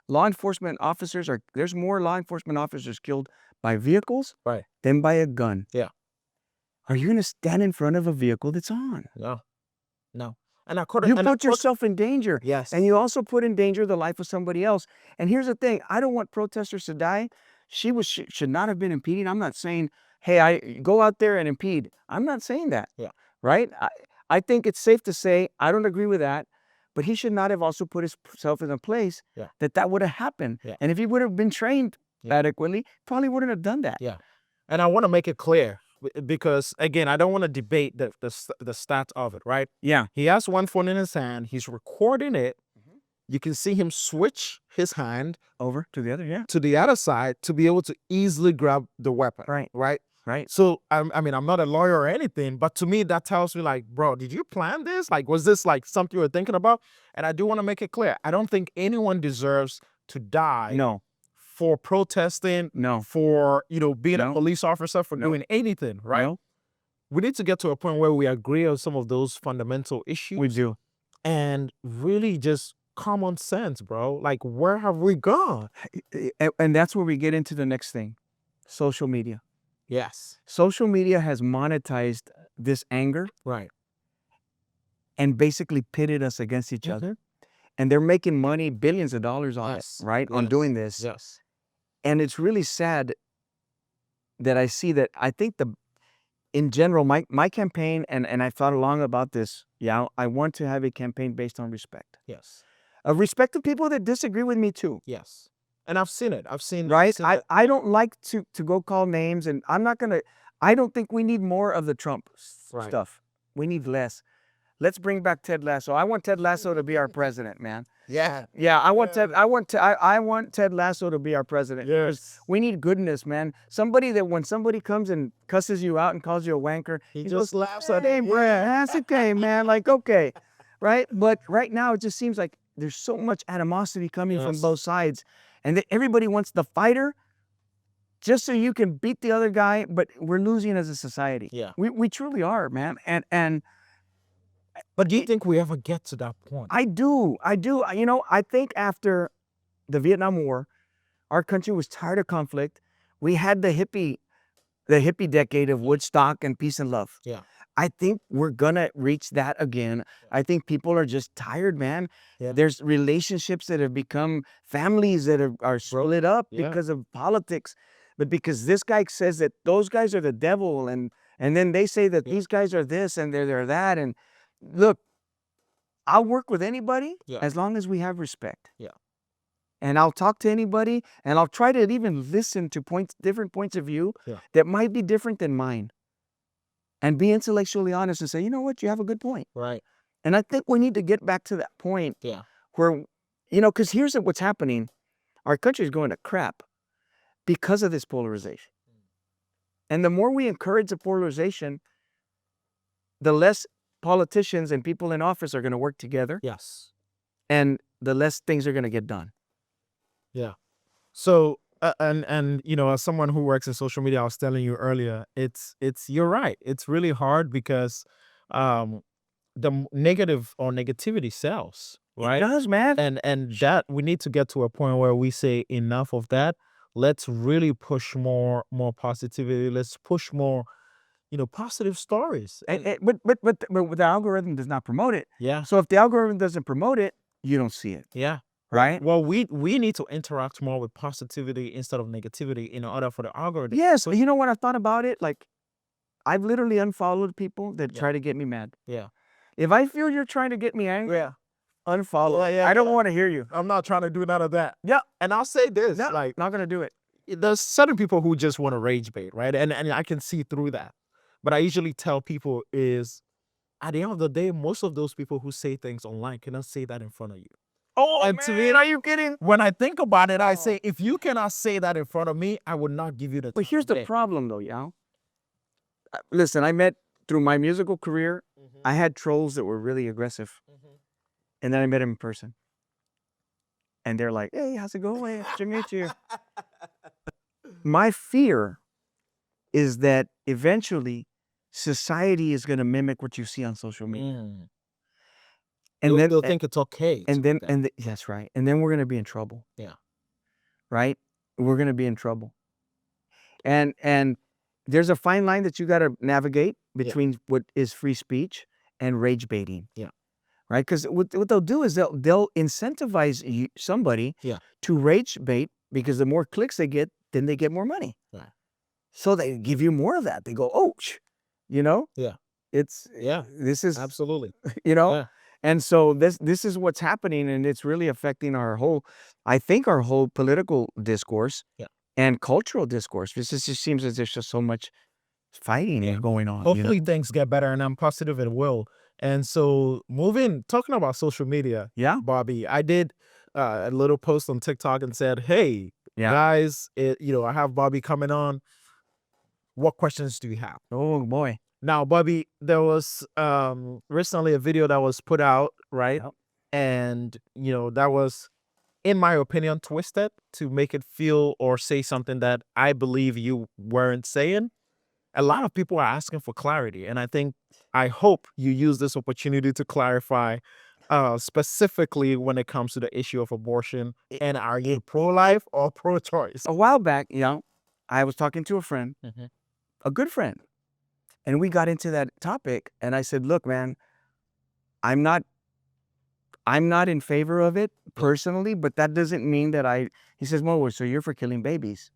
law enforcement officers there's more law enforcement officers killed by vehicles than by a gun. Yeah. Are you going to stand in front of a vehicle that's on? No. And you put yourself in danger. Yes. And you also put in danger the life of somebody else. And here's the thing. I don't want protesters to die. She should not have been impeding. I'm not saying, hey, I go out there and impede. I'm not saying that. Yeah. Right? I think it's safe to say, I don't agree with that. But he should not have also put himself in a place that would have happened. Yeah. And if he would have been trained adequately, probably wouldn't have done that. Yeah. And I want to make it clear, because again, I don't want to debate the stats of it, right? Yeah. He has one phone in his hand. He's recording it. You can see him switch his hand over to the other, to the other side to be able to easily grab the weapon. Right. So I mean, I'm not a lawyer or anything, but to me that tells me, like, bro, did you plan this? Like, was this like something you were thinking about? And I do want to make it clear, I don't think anyone deserves to die. No. For protesting. No. For being a police officer, for doing anything. Right. No. We need to get to a point where we agree on some of those fundamental issues. We do. And really just common sense, bro. Like, where have we gone? And that's where we get into the next thing. Social media. Yes. Social media has monetized this anger. Right. And basically pitted us against each other. And they're making money, billions of dollars on it, right? On doing this. Yes. And it's really sad that I see that. I think in general, my campaign, and I've thought long about this, I want to have a campaign based on respect. Yes. Respect to people that disagree with me too. Yes. And I've seen it. Right? I don't like to go call names, and I don't think we need more of the Trump stuff. We need less. Let's bring back Ted Lasso. I want Ted Lasso to be our president, man. Yeah. I want Ted Lasso to be our president. Yes. We need goodness, man. Somebody that when somebody comes and cusses you out and calls you a wanker, he just laughs at it. That's okay, man. Like, okay. Right? But right now it just seems like there's so much animosity coming from both sides. And everybody wants the fighter just so you can beat the other guy, but we're losing as a society. Yeah. We truly are, man. But do you think we ever get to that point? I do. I think after the Vietnam War, our country was tired of conflict. We had the hippie decade of Woodstock and peace and love. Yeah. I think we're gonna reach that again. I think people are just tired, man. Yeah. There's relationships that have become families that are split up because of politics. But because this guy says that those guys are the devil and And then they say that these guys are this and they're that. And look, I'll work with anybody as long as we have respect. Yeah. And I'll talk to anybody, and I'll try to even listen to different points of view that might be different than mine. And be intellectually honest and say, you know what, you have a good point. Right. And I think we need to get back to that point where, because here's what's happening. Our country is going to crap because of this polarization. And the more we encourage the polarization, the less politicians and people in office are going to work together. Yes. And the less things are going to get done. Yeah. So, and as someone who works in social media, I was telling you earlier, you're right. It's really hard because the negative or negativity sells, right? It does, man. And that we need to get to a point where we say enough of that. Let's really push more positivity. Let's push more, positive stories. But the algorithm does not promote it. Yeah. So if the algorithm doesn't promote it, you don't see it. Yeah. Right? Well, we need to interact more with positivity instead of negativity in order for the algorithm. Yes. You know what I thought about it? Like, I've literally unfollowed people that try to get me mad. Yeah. If I feel you're trying to get me angry, unfollow. I don't want to hear you. I'm not trying to do none of that. Yeah. And I'll say this, No, like, not gonna do it. there's certain people who just want to rage bait, right? And I can see through that. But I usually tell people is, at the end of the day, most of those people who say things online cannot say that in front of you. Oh, And man, to me, are you kidding? When I think about it, I say, if you cannot say that in front of me, I would not give you the time. But here's the problem, though, Yao. Listen, I met through my musical career, I had trolls that were really aggressive. And then I met them in person. And they're like, hey, how's it going? Nice to meet you. My fear is that eventually society is going to mimic what you see on social media. And then they'll think it's okay. That's right. And then we're going to be in trouble. Yeah. Right? We're going to be in trouble. And there's a fine line that you got to navigate between what is free speech and rage baiting. Yeah. Right? Because what they'll do is they'll incentivize somebody to rage bait, because the more clicks they get, then they get more money. Right. So they give you more of that. They go, oh, Yeah. This is absolutely. Yeah. And so this is what's happening, and it's really affecting our whole political discourse and cultural discourse. This just seems as there's just so much fighting going on. Hopefully things get better, and I'm positive it will. And so talking about social media, Bobby, I did a little post on TikTok and said, hey, guys, I have Bobby coming on. What questions do you have? Oh, boy. Now, Bobby, there was recently a video that was put out, right? Yep. And, that was, in my opinion, twisted to make it feel or say something that I believe you weren't saying. A lot of people are asking for clarity. And I hope you use this opportunity to clarify specifically when it comes to the issue of abortion. And are you pro-life or pro-choice? A while back, I was talking to a friend, a good friend. And we got into that topic, and I said, look, man, I'm not in favor of it personally, but that doesn't mean that he says, well, so you're for killing babies.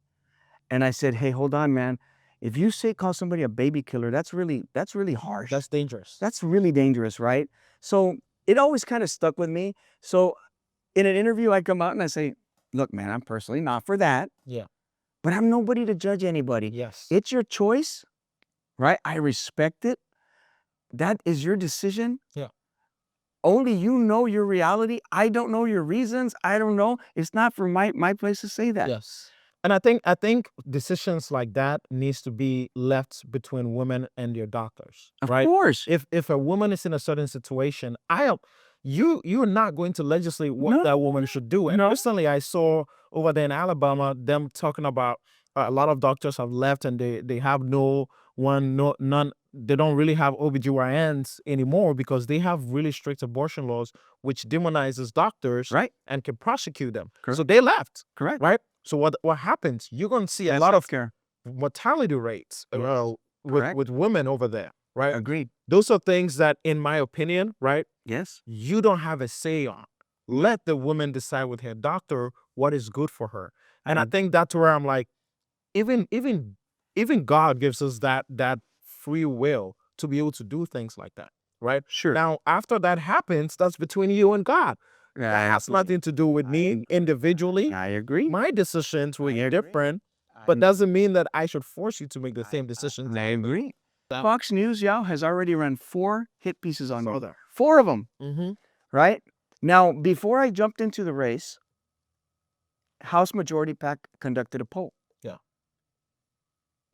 And I said, hey, hold on, man. If you call somebody a baby killer, that's really harsh. That's dangerous. That's really dangerous, right? So it always kind of stuck with me. So in an interview, I come out and I say, look, man, I'm personally not for that. Yeah. But I'm nobody to judge anybody. Yes. It's your choice. Right? I respect it. That is your decision. Yeah. Only you know your reality. I don't know your reasons. I don't know. It's not for my place to say that. Yes. And I think decisions like that needs to be left between women and their doctors. Right? Of course. If a woman is in a certain situation, you're not going to legislate what that woman should do. And personally, I saw over there in Alabama them talking about a lot of doctors have left, and they have none. They don't really have OBGYNs anymore because they have really strict abortion laws, which demonizes doctors, right, and can prosecute them. Correct. So they left. Correct. Right. So what happens? You're going to see a lot of mortality rates with women over there. Right. Agreed. Those are things that, in my opinion, right? Yes. You don't have a say on. Let the woman decide with her doctor what is good for her. And I think that's where I'm like, even God gives us that free will to be able to do things like that, right? Sure. Now, after that happens, that's between you and God. Yeah, That has nothing to do with me individually. I agree. My decisions will I be agree. different, but doesn't mean that I should force you to make the same decisions. I agree. That- Fox News, y'all, has already run 4 hit pieces on Saw me. that. 4 of them, Mm-hmm. right? Now, before I jumped into the race, House Majority PAC conducted a poll. Yeah.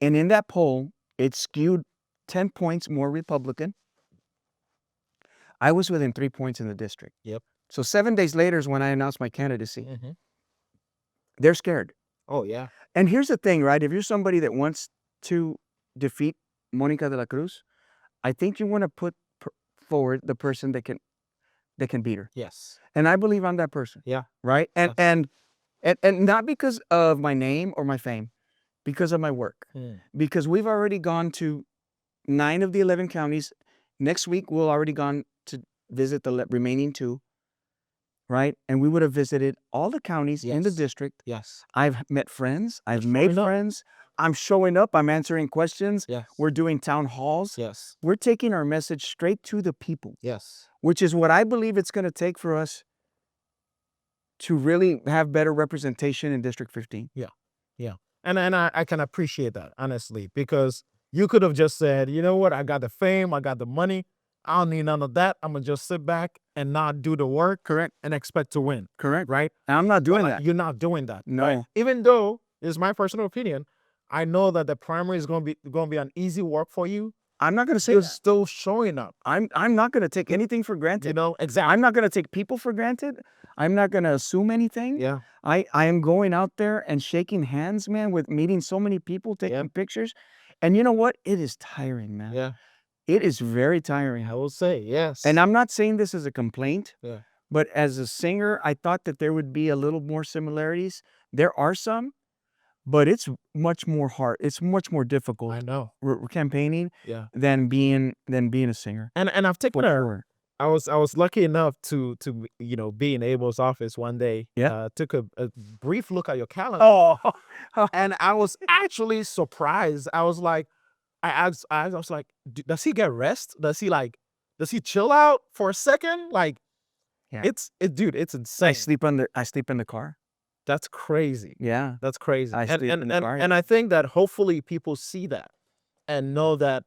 And in that poll, it skewed 10 points more Republican. I was within 3 points in the district. Yep. So 7 days later is when I announced my candidacy. Mm-hmm. They're scared. Oh, yeah. And here's the thing, right? If you're somebody that wants to defeat Monica de la Cruz, I think you want to put forward the person that can beat her. Yes. And I believe I'm that person. Yeah. Right? And not because of my name or my fame, because of my work. Because we've already gone to 9 of the 11 counties. Next week, we'll already gone to visit the remaining 2. Right? And we would have visited all the counties in the Yes. district. Yes. I've met friends. I've made showing up. friends. I'm showing up. I'm answering questions. Yes. We're doing town halls. Yes. We're taking our message straight to the people, Yes. which is what I believe it's going to take for us to really have better representation in District 15. And I can appreciate that, honestly, because you could have just said, you know what, I got the fame, I got the money, I don't need none of that. I'm gonna just sit back and not do the work. Correct. And expect to win. Correct. Right? And I'm not doing But that. you're not doing that. No. Right? Even though it's my personal opinion, I know that the primary is gonna be an easy work for you. I'm not going to say You're that. still showing up. I'm not going to take anything for granted. You know, exactly. I'm not going to take people for granted. I'm not going to assume anything. Yeah. I am going out there and shaking hands, man, with meeting so many people, taking pictures. And you know what? It is tiring, man. Yeah. It is very tiring. I will say, yes. And I'm not saying this as a complaint, Yeah. but as a singer, I thought that there would be a little more similarities. There are some, but it's much more hard. It's much more difficult. I know. Campaigning Yeah. than being a singer. And I've taken For a sure. I was lucky enough to be in Abel's office one day. Yeah. Took a brief look at your calendar. Oh, And I was actually surprised. I was like, I was like, does he get rest? Does he chill out for a second? Like, Yeah. dude, it's insane. I sleep in the car. That's crazy. Yeah. That's crazy. I sleep in the car. And I think that hopefully people see that and know that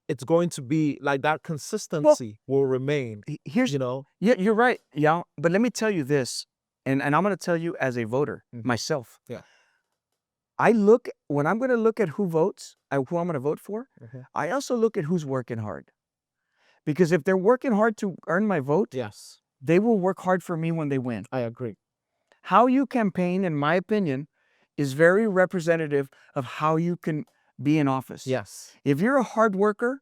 it's going to be like that consistency will remain. Here's, Yeah, you're right. Yeah. But let me tell you this, and I'm going to tell you as a voter myself. Yeah. When I'm going to look at who votes, who I'm going to vote for, I also look at who's working hard. Because if they're working hard to earn my vote, yes, they will work hard for me when they win. I agree. How you campaign, in my opinion, is very representative of how you can be in office. Yes. If you're a hard worker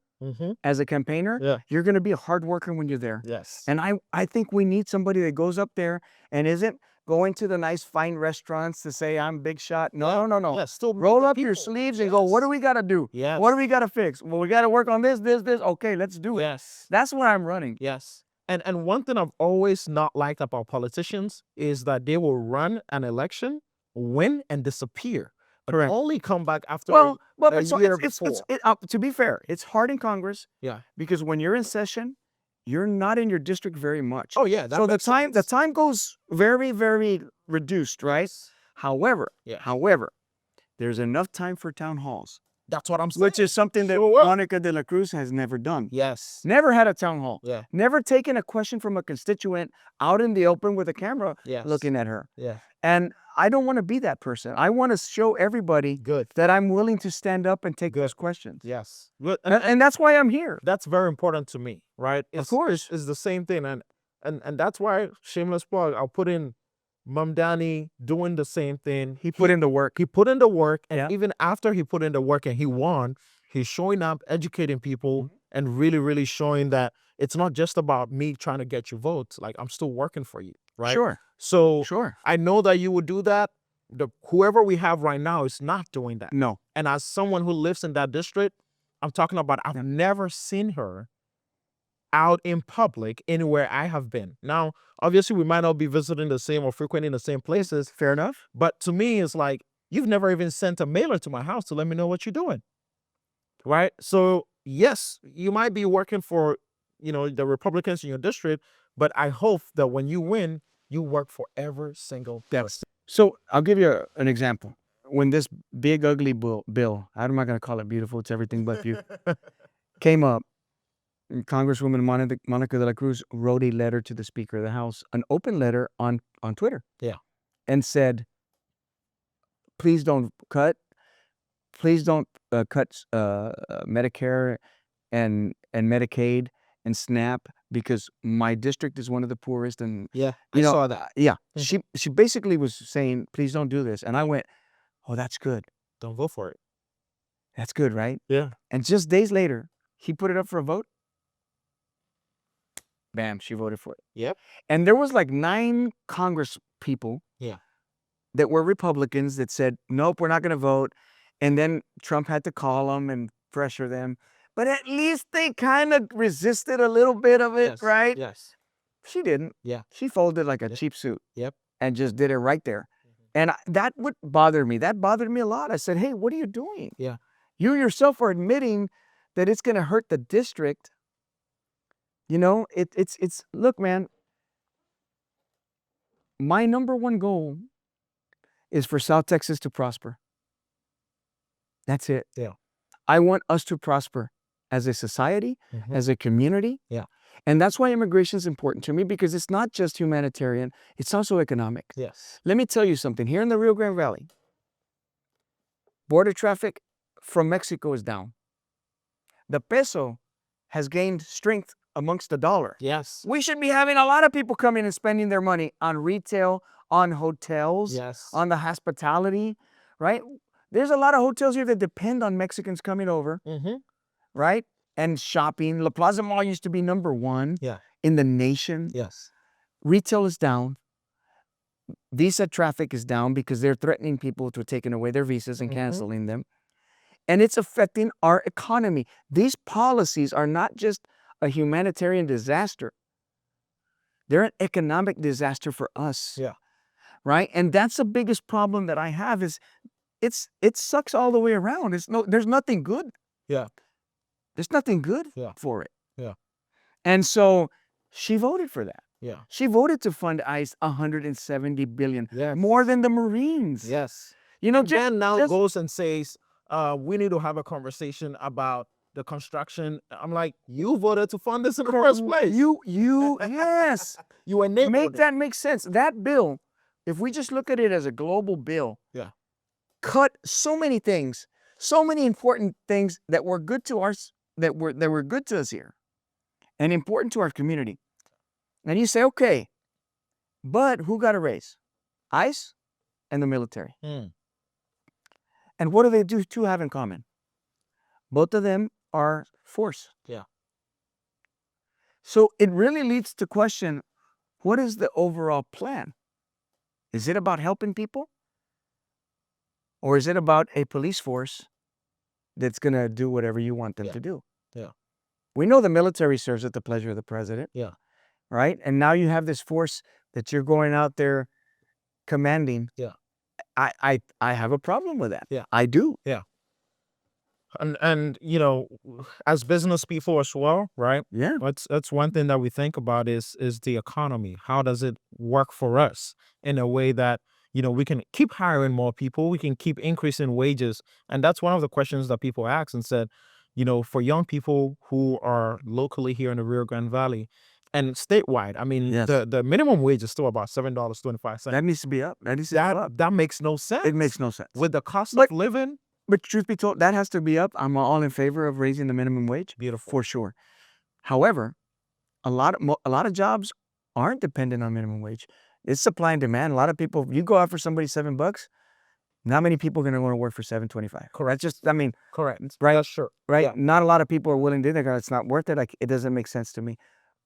as a campaigner, Yeah. you're going to be a hard worker when you're there. Yes. And I think we need somebody that goes up there and isn't going to the nice fine restaurants to say I'm big shot. No. Yeah, still Roll the up your people. sleeves and go, what do we got to do? Yes. What do we got to fix? Well, we got to work on this. Okay, let's do it. Yes. That's why I'm running. Yes. And one thing I've always not liked about politicians is that they will run an election, win, and disappear. But Correct. only come back after Well, a year before. to be fair, it's hard in Congress. Yeah. Because when you're in session, you're not in your district very much. Oh, yeah. So the time goes very, very reduced, right? However, there's enough time for town halls, That's what I'm saying. which is something that Show up. Monica de la Cruz has never done. Yes. Never had a town hall. Yeah. Never taken a question from a constituent out in the open with a camera Yes. looking at her. Yeah. And I don't want to be that person. I want to show everybody Good. that I'm willing to stand up and take those questions. Yes. Good. And that's why I'm here. That's very important to me, right? Of course. It's the same thing. And that's why, shameless plug, I'll put in Mamdani doing the same thing. He put in the work. He put in the work, and Yeah. even after he put in the work and he won, he's showing up, educating people, and really, really showing that it's not just about me trying to get your votes. Like, I'm still working for you, right? Sure. So Sure. I know that you would do that. Whoever we have right now is not doing that. No. And as someone who lives in that district, I'm talking about I've never seen her out in public anywhere I have been. Now, obviously, we might not be visiting the same or frequenting the same places. Fair enough. But to me, it's like, you've never even sent a mailer to my house to let me know what you're doing. Right? So yes, you might be working for, the Republicans in your district, but I hope that when you win, you work for every single person. So I'll give you an example. When this big ugly bill, I'm not going to call it beautiful, it's everything but beautiful, came up, Congresswoman Monica de la Cruz wrote a letter to the Speaker of the House, an open letter on Twitter. Yeah. And said, please don't cut Medicare and Medicaid and SNAP, because my district is one of the poorest. And Yeah, I saw that. yeah, she basically was saying, please don't do this. And I went, oh, that's good. Don't vote for it. That's good, right? Yeah. And just days later, he put it up for a vote. Bam, she voted for it. Yep. And there was like 9 Congress people that were Republicans that said, nope, we're not going to vote. And then Trump had to call them and pressure them. But at least they kind of resisted a little bit of it, right? Yes. She didn't. Yeah. She folded like a cheap suit. Yep. And just did it right there. And that would bother me. That bothered me a lot. I said, hey, what are you doing? Yeah. You yourself are admitting that it's going to hurt the district. It's look, man, my number one goal is for South Texas to prosper. That's it. Yeah. I want us to prosper as a society, as a community. Yeah. And that's why immigration is important to me, because it's not just humanitarian, it's also economic. Yes. Let me tell you something. Here in the Rio Grande Valley, border traffic from Mexico is down. The peso has gained strength amongst the dollar. Yes. We should be having a lot of people coming and spending their money on retail, on hotels, Yes. on the hospitality, right? There's a lot of hotels here that depend on Mexicans coming over, right? And shopping. La Plaza Mall used to be number 1 in the nation. Yes. Retail is down. Visa traffic is down because they're threatening people to taking away their visas and canceling them. And it's affecting our economy. These policies are not just a humanitarian disaster. They're an economic disaster for us. Yeah. Right? And that's the biggest problem that I have is it sucks all the way around. There's nothing good. Yeah. There's nothing good for it. Yeah. And so she voted for that. Yeah. She voted to fund ICE $170 billion. Yes. More than the Marines. Yes. Jen now goes and says, we need to have a conversation about the construction. I'm like, you voted to fund this in the first place. Yes. You enabled Make it. that make sense. That bill, if we just look at it as a global bill, cut so many things, so many important things that were good to us, that were good to us here and important to our community. And you say, okay, but who got a raise? ICE and the military. And what do they two have in common? Both of them are force. Yeah. So it really leads to question, what is the overall plan? Is it about helping people? Or is it about a police force that's going to do whatever you want them to do? Yeah. We know the military serves at the pleasure of the president. Yeah. Right? And now you have this force that you're going out there commanding. Yeah. I have a problem with that. Yeah. I do. Yeah. And as business people as well, right? Yeah. That's one thing that we think about is the economy. How does it work for us in a way that we can keep hiring more people, we can keep increasing wages. And that's one of the questions that people ask and said, for young people who are locally here in the Rio Grande Valley and statewide, I mean, the minimum wage is still about $7.25. That needs to be up. That makes no sense. It makes no sense. With the cost of living. But truth be told, that has to be up. I'm all in favor of raising the minimum wage. Beautiful. For sure. However, a lot of jobs aren't dependent on minimum wage. It's supply and demand. A lot of people, you go out for somebody $7, not many people are going to want to work for $7.25. Correct. Correct. Right. That's true. Right. Yeah. Not a lot of people are willing to do that. It's not worth it. Like, it doesn't make sense to me.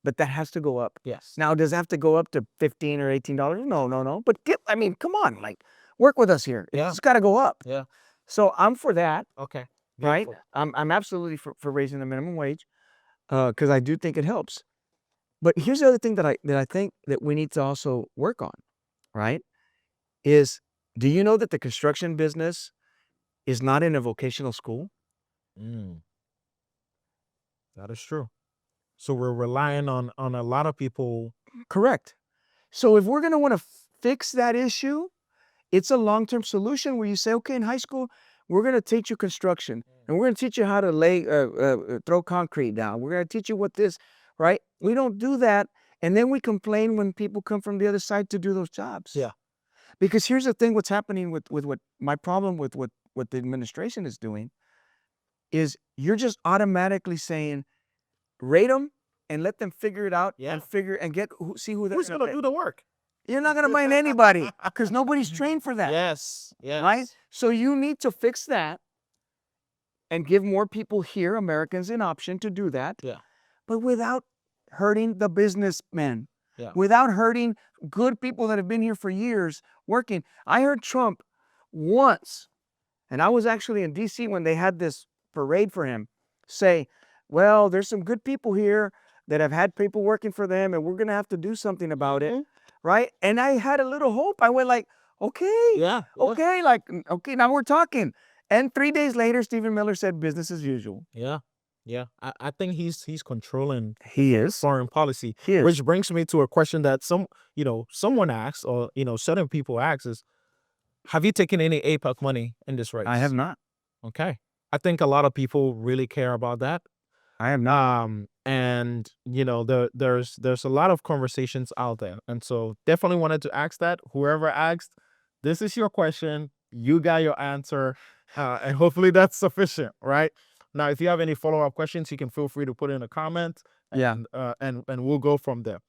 But that has to go up. Yes. Now, does it have to go up to $15 or $18? No. But come on, work with us here. It's got to go up. Yeah. So I'm for that. Okay. Beautiful. Right. I'm absolutely for raising the minimum wage, because I do think it helps. But here's the other thing that I think that we need to also work on, right? Is, do you know that the construction business is not in a vocational school? That is true. So we're relying on a lot of people. Correct. So if we're going to want to fix that issue, it's a long-term solution where you say, okay, in high school, we're going to teach you construction and we're going to teach you how to throw concrete down. We're going to teach you what this, right? We don't do that. And then we complain when people come from the other side to do those jobs. Yeah. Because here's the thing, what's happening with what my problem with what the administration is doing is you're just automatically saying, rate them and let them figure it out Yeah. and see who they're Who's gonna do the work? You're not going to mind anybody because nobody's trained for that. Yes. Yes. Right? So you need to fix that and give more people here, Americans, an option to do that. Yeah. But without hurting the businessmen. Yeah. Without hurting good people that have been here for years working. I heard Trump once, and I was actually in D.C. when they had this parade for him, say, well, there's some good people here that have had people working for them, and we're going to have to do something about it. Right? And I had a little hope. I went like, okay. Yeah. Okay, okay, now we're talking. And 3 days later, Stephen Miller said business as usual. Yeah. Yeah. I think he's controlling He is. foreign policy. He is. Which brings me to a question that someone asks, or certain people ask is, have you taken any AIPAC money in this race? I have not. Okay. I think a lot of people really care about that. I have not. And there's a lot of conversations out there, and so definitely wanted to ask that. Whoever asked, this is your question. You got your answer, and hopefully that's sufficient, right? Now, if you have any follow-up questions, you can feel free to put in a comment. And, and we'll go from there.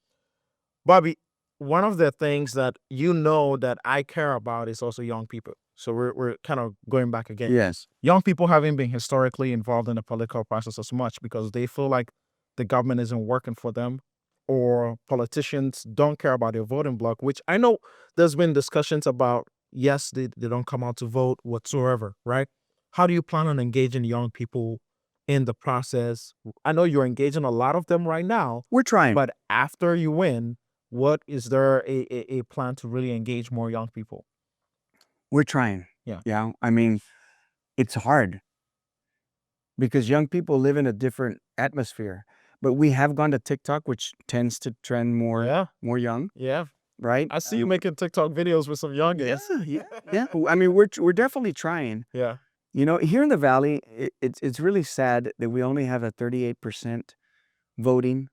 Bobby, one of the things that that I care about is also young people. So we're kind of going back again. Yes. Young people haven't been historically involved in the political process as much because they feel like the government isn't working for them, or politicians don't care about their voting bloc, which I know there's been discussions about. Yes, they don't come out to vote whatsoever, right? How do you plan on engaging young people in the process? I know you're engaging a lot of them right now. We're trying. But after you win, what is there a plan to really engage more young people? We're trying. Yeah. Yeah. I mean, it's hard because young people live in a different atmosphere. But we have gone to TikTok, which tends to trend more young. Yeah. Right? I see you making TikTok videos with some youngins. Yeah. I mean, we're definitely trying. Yeah. Here in the Valley, it's really sad that we only have a 38% voting.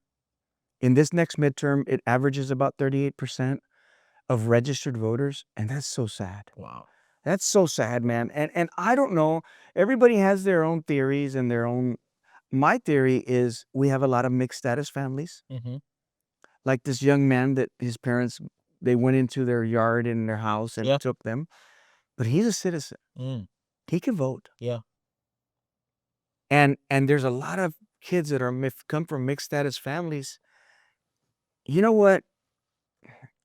In this next midterm, it averages about 38% of registered voters, and that's so sad. Wow. That's so sad, man. And I don't know. Everybody has their own theories and their own. My theory is we have a lot of mixed status families. Mm-hmm. Like this young man that his parents, they went into their yard in their house and took them. But he's a citizen. He can vote. Yeah. And there's a lot of kids that come from mixed status families. You know what?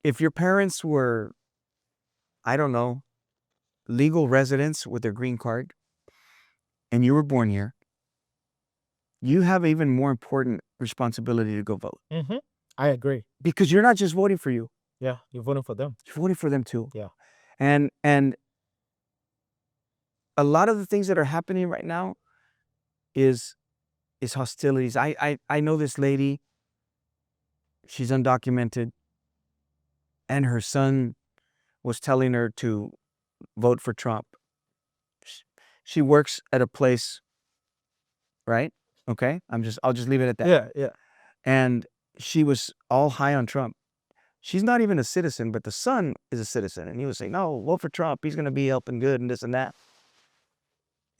If your parents were, I don't know, legal residents with their green card, and you were born here, you have an even more important responsibility to go vote. Mm-hmm. I agree. Because you're not just voting for you. Yeah, you're voting for them. You're voting for them too. Yeah. And a lot of the things that are happening right now is hostilities. I know this lady, she's undocumented, and her son was telling her to vote for Trump. She works at a place, right? Okay, I'll just leave it at that. Yeah, yeah. And she was all high on Trump. She's not even a citizen, but the son is a citizen. And he was saying, no, vote for Trump. He's going to be helping good and this and that.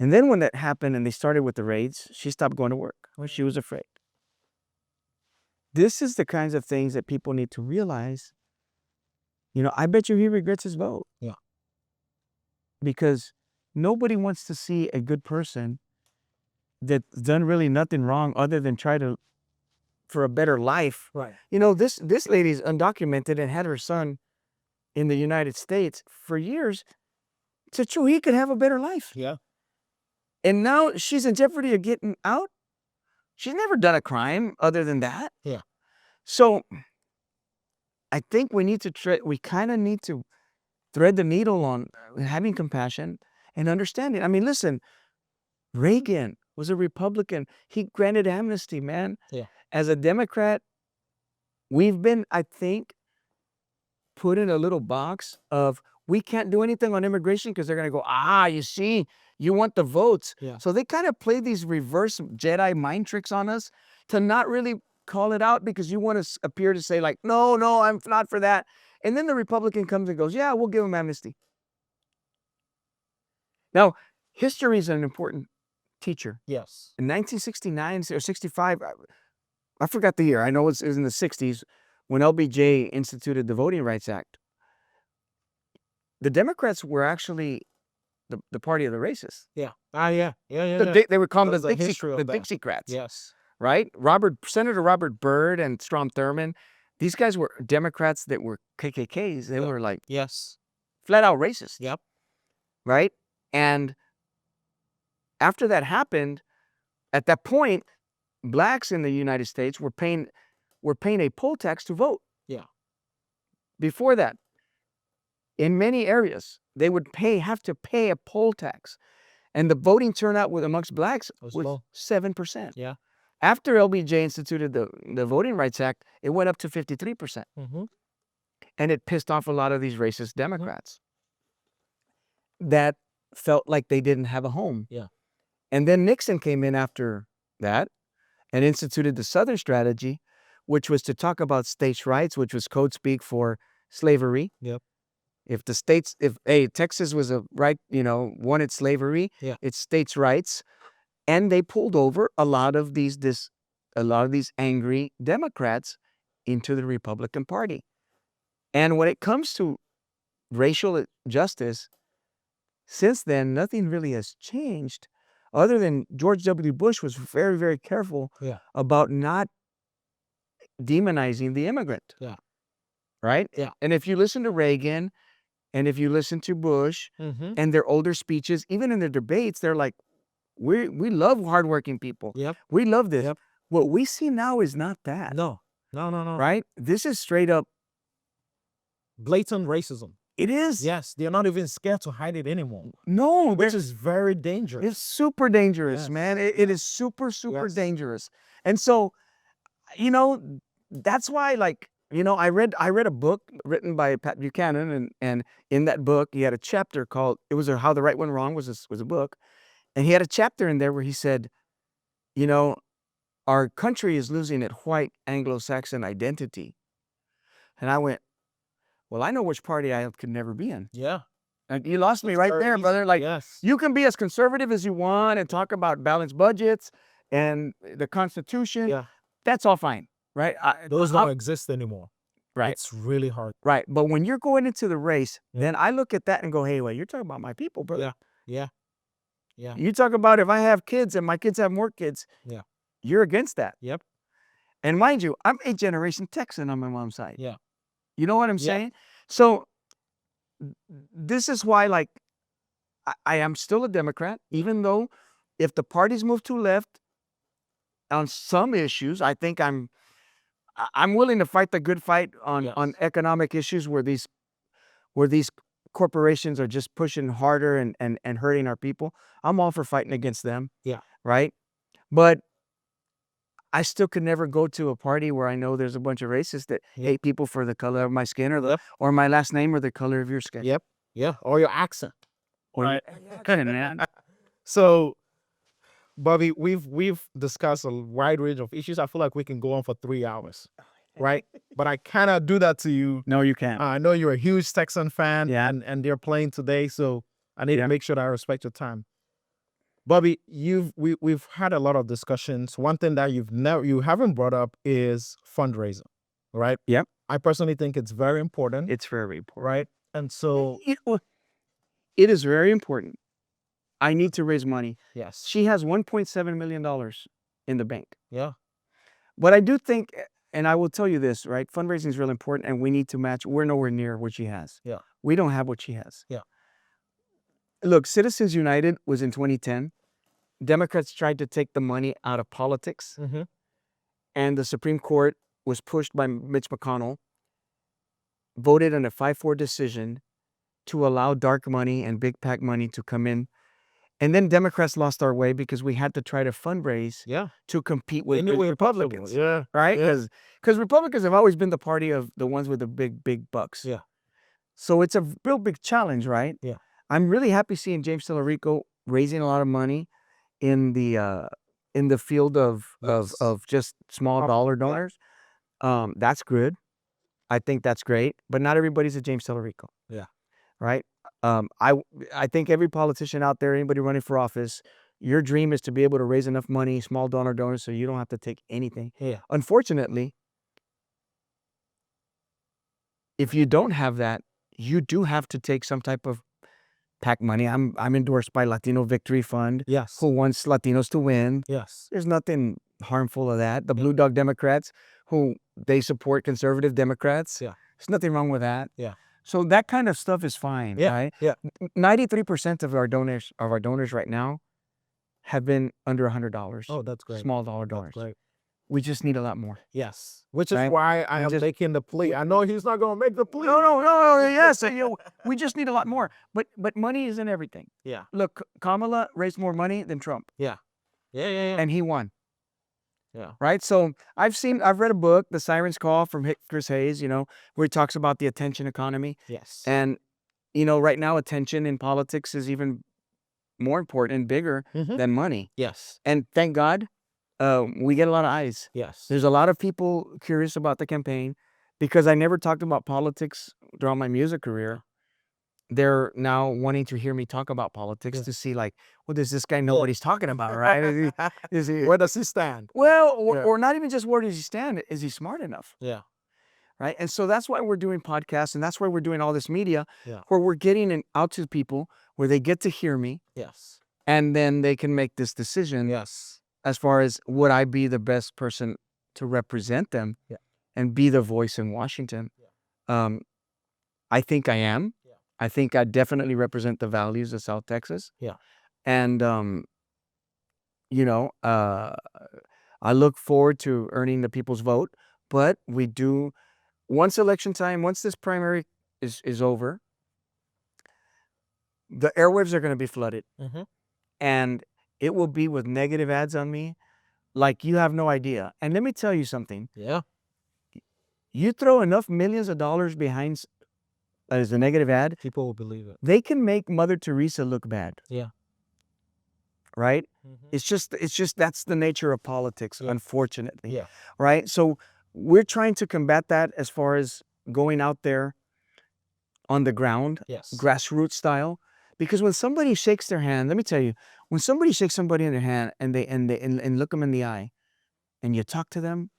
And then when that happened and they started with the raids, she stopped going to work. Well, she was afraid. This is the kinds of things that people need to realize. I bet you he regrets his vote. Yeah. Because nobody wants to see a good person that's done really nothing wrong other than try to for a better life. Right. This lady's undocumented and had her son in the United States for years so he could have a better life. Yeah. And now she's in jeopardy of getting out. She's never done a crime other than that. Yeah. So I think we kind of need to thread the needle on having compassion and understanding. I mean, listen, Reagan, was a Republican. He granted amnesty, man. Yeah. As a Democrat, we've been, I think, put in a little box of we can't do anything on immigration because they're going to go, you see, you want the votes. Yeah. So they kind of play these reverse Jedi mind tricks on us to not really call it out because you want to appear to say like, no, I'm not for that. And then the Republican comes and goes, yeah, we'll give them amnesty. Now, history is an important teacher. Yes. In 1969 or 65, I forgot the year. I know it was in the 60s when LBJ instituted the Voting Rights Act. The Democrats were actually the party of the racists. Yeah. Yeah. They were called There's the a history of that. Dixiecrats. Yes. Right? Senator Robert Byrd and Strom Thurmond, these guys were Democrats that were KKKs. They were like Yes. flat out racist. Yep. Right? And after that happened, at that point, blacks in the United States were paying a poll tax to vote. Yeah. Before that, in many areas, they would have to pay a poll tax. And the voting turnout amongst blacks was 7%. Yeah. After LBJ instituted the Voting Rights Act, it went up to 53%. Mm-hmm. And it pissed off a lot of these racist Democrats that felt like they didn't have a home. Yeah. And then Nixon came in after that and instituted the Southern Strategy, which was to talk about states' rights, which was code speak for slavery. Yep. If Texas was wanted slavery, it's states' rights. And they pulled over a lot of these angry Democrats into the Republican Party. And when it comes to racial justice, since then, nothing really has changed other than George W. Bush was very, very careful about not demonizing the immigrant. Yeah. Right? Yeah. And if you listen to Reagan and if you listen to Bush and their older speeches, even in their debates, they're like, we love hardworking people. Yep. We love this. Yep. What we see now is not that. No. Right? This is straight up blatant racism. It is. Yes. They're not even scared to hide it anymore. No. Which is very dangerous. It's super dangerous, man. It is super, super dangerous. And so, that's why, I read a book written by Pat Buchanan, and in that book, he had a chapter called, it was How the Right Went Wrong was a book. And he had a chapter in there where he said, our country is losing its white Anglo-Saxon identity. And I went, well, I know which party I could never be in. Yeah. And you lost me right there, brother. Like, you can be as conservative as you want and talk about balanced budgets and the Constitution. Yeah. That's all fine, right? Those don't exist anymore. Right. It's really hard. Right. But when you're going into the race, then I look at that and go, hey, wait, you're talking about my people, brother. Yeah. You talk about if I have kids and my kids have more kids, you're against that. Yep. And mind you, I'm 8th generation Texan on my mom's side. Yeah. You know what I'm saying? So this is why, I am still a Democrat, even though if the parties move to left on some issues, I think I'm willing to fight the good fight on economic issues where these corporations are just pushing harder and hurting our people. I'm all for fighting against them. Yeah. Right? But I still could never go to a party where I know there's a bunch of racists that hate people for the color of my skin or my last name or the color of your skin. Yep. Yeah. Or your accent. Right. Man. So, Bobby, we've discussed a wide range of issues. I feel like we can go on for 3 hours. Right? But I cannot do that to you. No, you can't. I know you're a huge Texan fan and they're playing today, so I need to make sure that I respect your time. Bobby, we've had a lot of discussions. One thing that you haven't brought up is fundraising, right? Yep. I personally think it's very important. It's very important. Right? And so it is very important. I need to raise money. Yes. She has $1.7 million in the bank. Yeah. But I do think, and I will tell you this, right? Fundraising is really important and we need to match. We're nowhere near what she has. Yeah. We don't have what she has. Yeah. Look, Citizens United was in 2010. Democrats tried to take the money out of politics. Mm-hmm. And the Supreme Court was pushed by Mitch McConnell, voted on a 5-4 decision to allow dark money and big PAC money to come in And then Democrats lost our way because we had to try to fundraise Yeah. to compete with Any way Republicans. possible. Yeah. Right? Yeah. Because Republicans have always been the party of the ones with the big bucks. Yeah. So it's a real big challenge, right? Yeah. I'm really happy seeing James Tellerico raising a lot of money in the field of Yes. just small dollar donors. That's good. I think that's great. But not everybody's a James Tellerico. Yeah. Right? I think every politician out there, anybody running for office, your dream is to be able to raise enough money, small donors, so you don't have to take anything. Yeah. Unfortunately, if you don't have that, you do have to take some type of PAC money. I'm endorsed by Latino Victory Fund, Yes. who wants Latinos to win. Yes. There's nothing harmful of that. The Blue Dog Democrats, who they support conservative Democrats. Yeah. There's nothing wrong with that. Yeah. So that kind of stuff is fine, Yeah. right? Yeah. 93% of our donors right now have been under $100. Oh, that's great. Small dollar That's donors. great. We just need a lot more. Yes. Which is Right? why I am making the plea. I know he's not going to make the plea. No. Yes, we just need a lot more. But money isn't everything. Yeah. Look, Kamala raised more money than Trump, Yeah. and he won. Yeah. Right? So I've read a book, The Siren's Call, from Chris Hayes, where he talks about the attention economy. Yes. And, right now, attention in politics is even more important and bigger than money. Yes. And thank God, we get a lot of eyes. Yes. There's a lot of people curious about the campaign because I never talked about politics throughout my music career. They're now wanting to hear me talk about politics to see, like, what does this guy know what he's talking about, right? Is he, Where does he stand? well, or not even just where does he stand? Is he smart enough? Yeah. Right? And so that's why we're doing podcasts, and that's why we're doing all this media, Yeah. where we're getting out to people where they get to hear me, Yes. and then they can make this decision Yes. as far as would I be the best person to represent them and be the voice in Washington. I think I am. Yeah. I think I definitely represent the values of South Texas. Yeah. And, I look forward to earning the people's vote, but we do, once election time, once this primary is over, the airwaves are going to be flooded, and it will be with negative ads on me like you have no idea. And let me tell you something. Yeah. You throw enough millions of dollars behind as a negative ad, People will believe it. they can make Mother Teresa look bad. Yeah. Right? It's just that's the nature of politics, unfortunately. Yeah. Right? So we're trying to combat that as far as going out there on the ground, Yes. grassroots style. Because when somebody shakes their hand, let me tell you, when somebody shakes somebody in their hand and they look them in the eye, and you talk to them,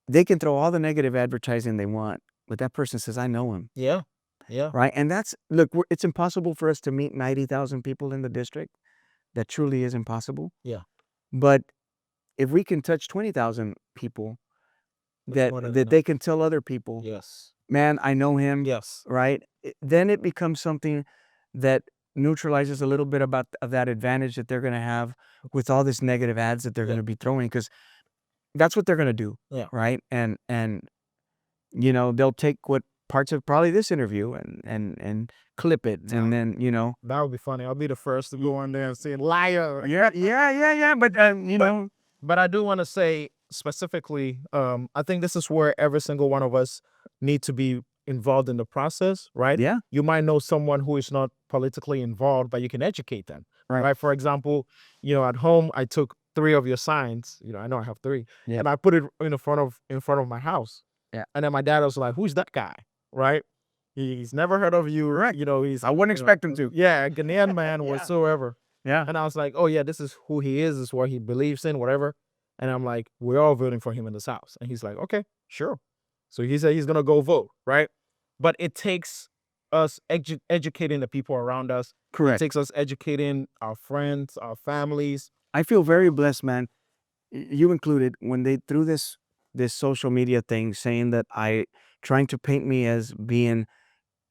they can throw all the negative advertising they want, but that person says, "I know him." Yeah. Yeah. Right? And it's impossible for us to meet 90,000 people in the district. That truly is impossible. Yeah. But if we can touch 20,000 people, That's more than that enough. they can tell other people, Yes. man, I know him. Yes. Right? Then it becomes something that neutralizes a little bit of that advantage that they're going to have with all this negative ads that they're going to be throwing, because that's what they're going to do. Yeah. Right? And they'll take what parts of probably this interview and clip it, and then That would be funny. I'll be the first to go in there and say liar. yeah. But But I do want to say specifically, I think this is where every single one of us need to be involved in the process, right? Yeah. You might know someone who is not politically involved, but you can educate them, right? For example, at home, I took 3 of your signs. I know I have 3, and I put it in front of my house. Yeah. And then my dad was like, "Who's that guy?" Right? He's never heard of you. Correct. He's I wouldn't expect him to. yeah, a Ghanaian man whatsoever. Yeah. And I was like, "Oh yeah, this is who he is. This is what he believes in, whatever." And I'm like, "We're all voting for him in this house." And he's like, "Okay, sure." So he said he's gonna go vote, right? But it takes us educating the people around us. Correct. It takes us educating our friends, our families. I feel very blessed, man. You included, when they threw this social media thing saying that trying to paint me as being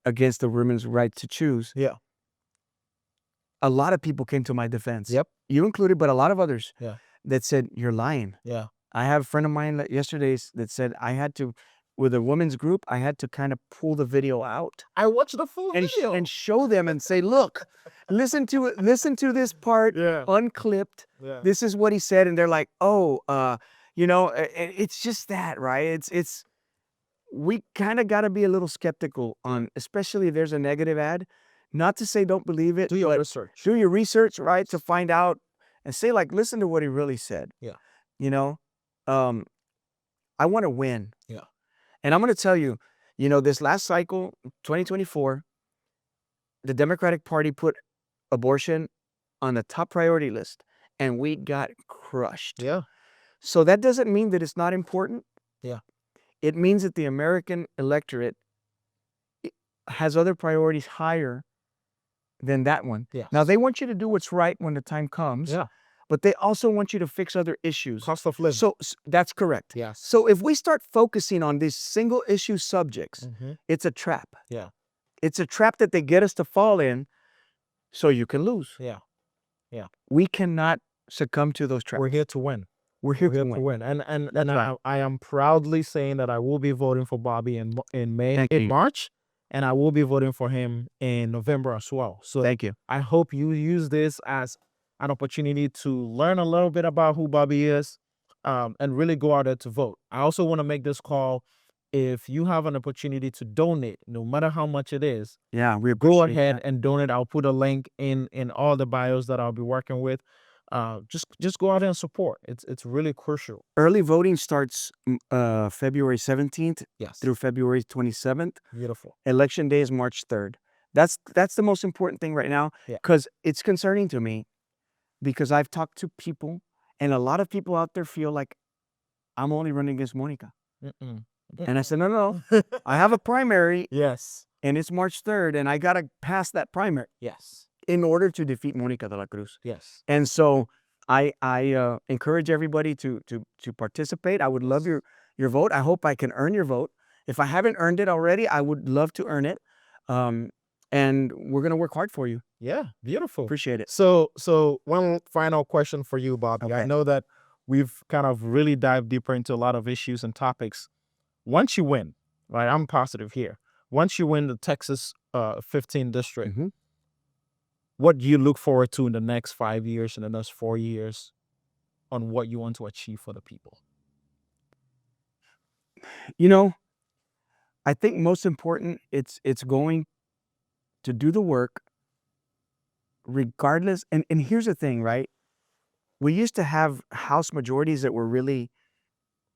against the women's right to choose. Yeah. A lot of people came to my defense. Yep. You included, but a lot of others. Yeah. That said, "You're lying." Yeah. I have a friend of mine yesterday that said I had to with a women's group, I had to kind of pull the video out I watched the full video. and show them and say, look, listen to it, listen to this part Yeah. unclipped. Yeah. This is what he said. And they're like, oh, you know, it's just that, right? It's we kind of got to be a little skeptical on, especially if there's a negative ad. Not to say don't believe it, Do your but research. do your research, right? To find out and say, like, listen to what he really said. Yeah. You know, I want to win. Yeah. And I'm going to tell you, you know, this last cycle, 2024, the Democratic Party put abortion on the top priority list, and we got crushed. Yeah. So that doesn't mean that it's not important. Yeah. It means that the American electorate has other priorities higher than that one. Yes. Now, they want you to do what's right when the time comes. Yeah. But they also want you to fix other issues. Cost of living. So that's correct. Yes. So if we start focusing on these single issue subjects, it's a trap. Yeah. It's a trap that they get us to fall in so you can lose. Yeah. Yeah. We cannot succumb to those traps. We're here to win. We're here We're to here to win. win. And That's right. I am proudly saying that I will be voting for Bobby in May, Thank in you. March, and I will be voting for him in November as well. So Thank you. I hope you use this as an opportunity to learn a little bit about who Bobby is, and really go out there to vote. I also want to make this call. If you have an opportunity to donate, no matter how much it is, Yeah, we go appreciate ahead that. and donate. I'll put a link in all the bios that I'll be working with. Just go out there and support. It's really crucial. Early voting starts February 17th Yes. through February 27th. Beautiful. Election day is March 3rd. That's the most important thing right now, Yeah. because it's concerning to me, because I've talked to people, and a lot of people out there feel like I'm only running against Monica. Mm-mm. And I said, no, I have a primary, Yes. and it's March 3rd, and I got to pass that primary Yes. in order to defeat Monica de la Cruz. Yes. And so I encourage everybody to participate. I would love your vote. I hope I can earn your vote. If I haven't earned it already, I would love to earn it. And we're gonna work hard for you. Yeah. Beautiful. Appreciate it. So one final question for you, Bobby. I Okay. know that we've kind of really dived deeper into a lot of issues and topics. Once you win, right? I'm positive here. Once you win the Texas 15 district, Mhm. what do you look forward to in the next 5 years, in the next 4 years, on what you want to achieve for the people? You know, I think most important, it's going to do the work regardless. And here's the thing, right? We used to have House majorities that were really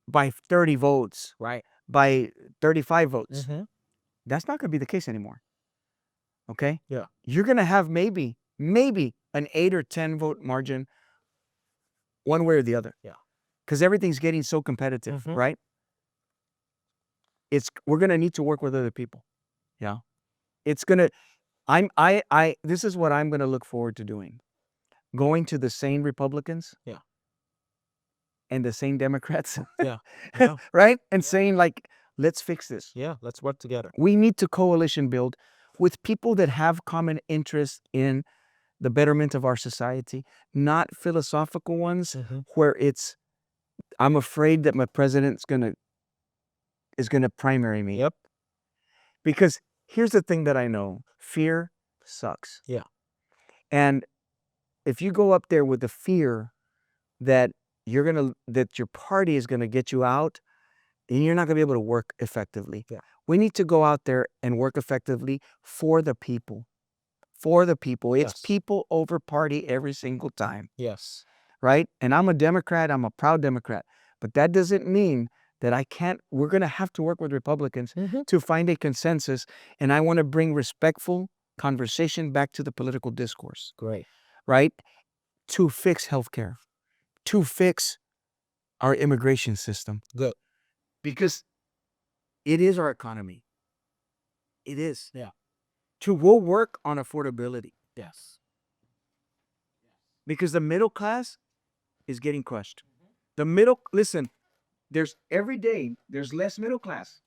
by 30 votes, Right. by 35 votes. Mm-hmm. That's not going to be the case anymore. Okay? Yeah. You're going to have maybe an 8 or 10 vote margin one way or the other. Yeah. Because everything's getting so competitive, Mhm. right? We're going to need to work with other people. Yeah. It's going to this is what I'm going to look forward to doing. Going to the same Republicans. Yeah. And the same Democrats. Yeah. Yeah. Right? And saying, like, let's fix this. Yeah. Let's work together. We need to coalition build with people that have common interests in the betterment of our society, not philosophical ones Mhm. where I'm afraid that my president is gonna primary me. Yep. Because here's the thing that I know: fear sucks. Yeah. And if you go up there with the fear that that your party is gonna get you out, then you're not gonna be able to work effectively. Yeah. We need to go out there and work effectively for the people. For the people. It's Yes. people over party every single time, Yes. right? And I'm a Democrat. I'm a proud Democrat. But that doesn't mean that we're going to have to work with Republicans Mhm. to find a consensus. And I want to bring respectful conversation back to the political discourse, Great. right? To fix healthcare, to fix our immigration system. Good. Because it is our economy. It is. Yeah. We'll work on affordability. Yes. Because the middle class is getting crushed. Listen, every day, there's less middle class.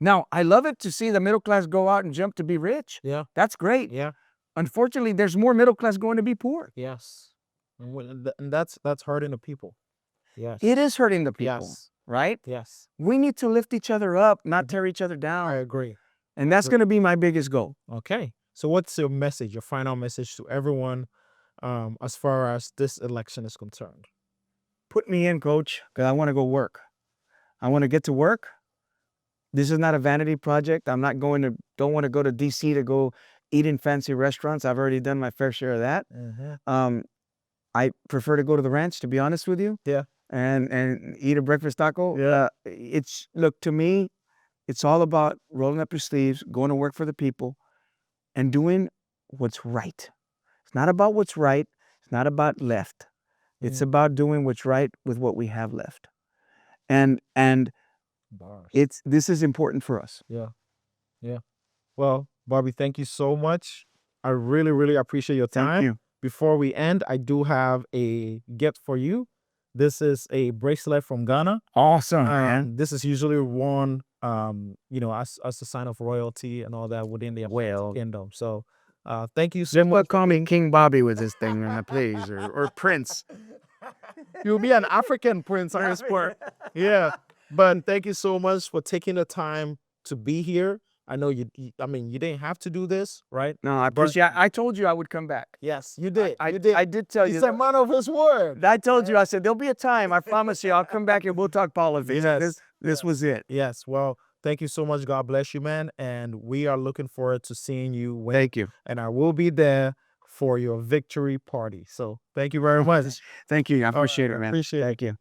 Now, I love it to see the middle class go out and jump to be rich. Yeah. That's great. Yeah. Unfortunately, there's more middle class going to be poor. Yes. And that's hurting the people. Yes. It is hurting the people. Yes. right? Yes. We need to lift each other up, not tear each other down. I agree. And that's going to be my biggest goal. Okay. So what's your message, your final message to everyone as far as this election is concerned? Put me in, coach, because I want to go work. I want to get to work. This is not a vanity project. Don't want to go to DC to go eat in fancy restaurants. I've already done my fair share of that. I prefer to go to the ranch, to be honest with you. Yeah. And eat a breakfast taco. Yeah. Look, to me, it's all about rolling up your sleeves, going to work for the people, and doing what's right. It's not about what's right. It's not about left. It's about doing what's right with what we have left. And this is important for us. Yeah. Yeah. Well, Bobby, thank you so much. I really, really appreciate your time. Thank you. Before we end, I do have a gift for you. This is a bracelet from Ghana. Awesome, man. This is usually worn, as a sign of royalty and all that within the kingdom. So, thank you so much. Call me King Bobby with this thing, please, or Prince. You'll be an African prince on your sport. Yeah. But thank you so much for taking the time to be here. I know you didn't have to do this, right? No, I appreciate. I told you I would come back. Yes, you did. I did tell you. He's a man of his word. I told you. I said there'll be a time. I promise you. I'll come back and we'll talk politics. Yes. This was it. Yes. Well, thank you so much. God bless you, man. And we are looking forward to seeing you win. Thank you. And I will be there for your victory party. So thank you very much. Thank you. I appreciate it, man. Appreciate it. Thank you.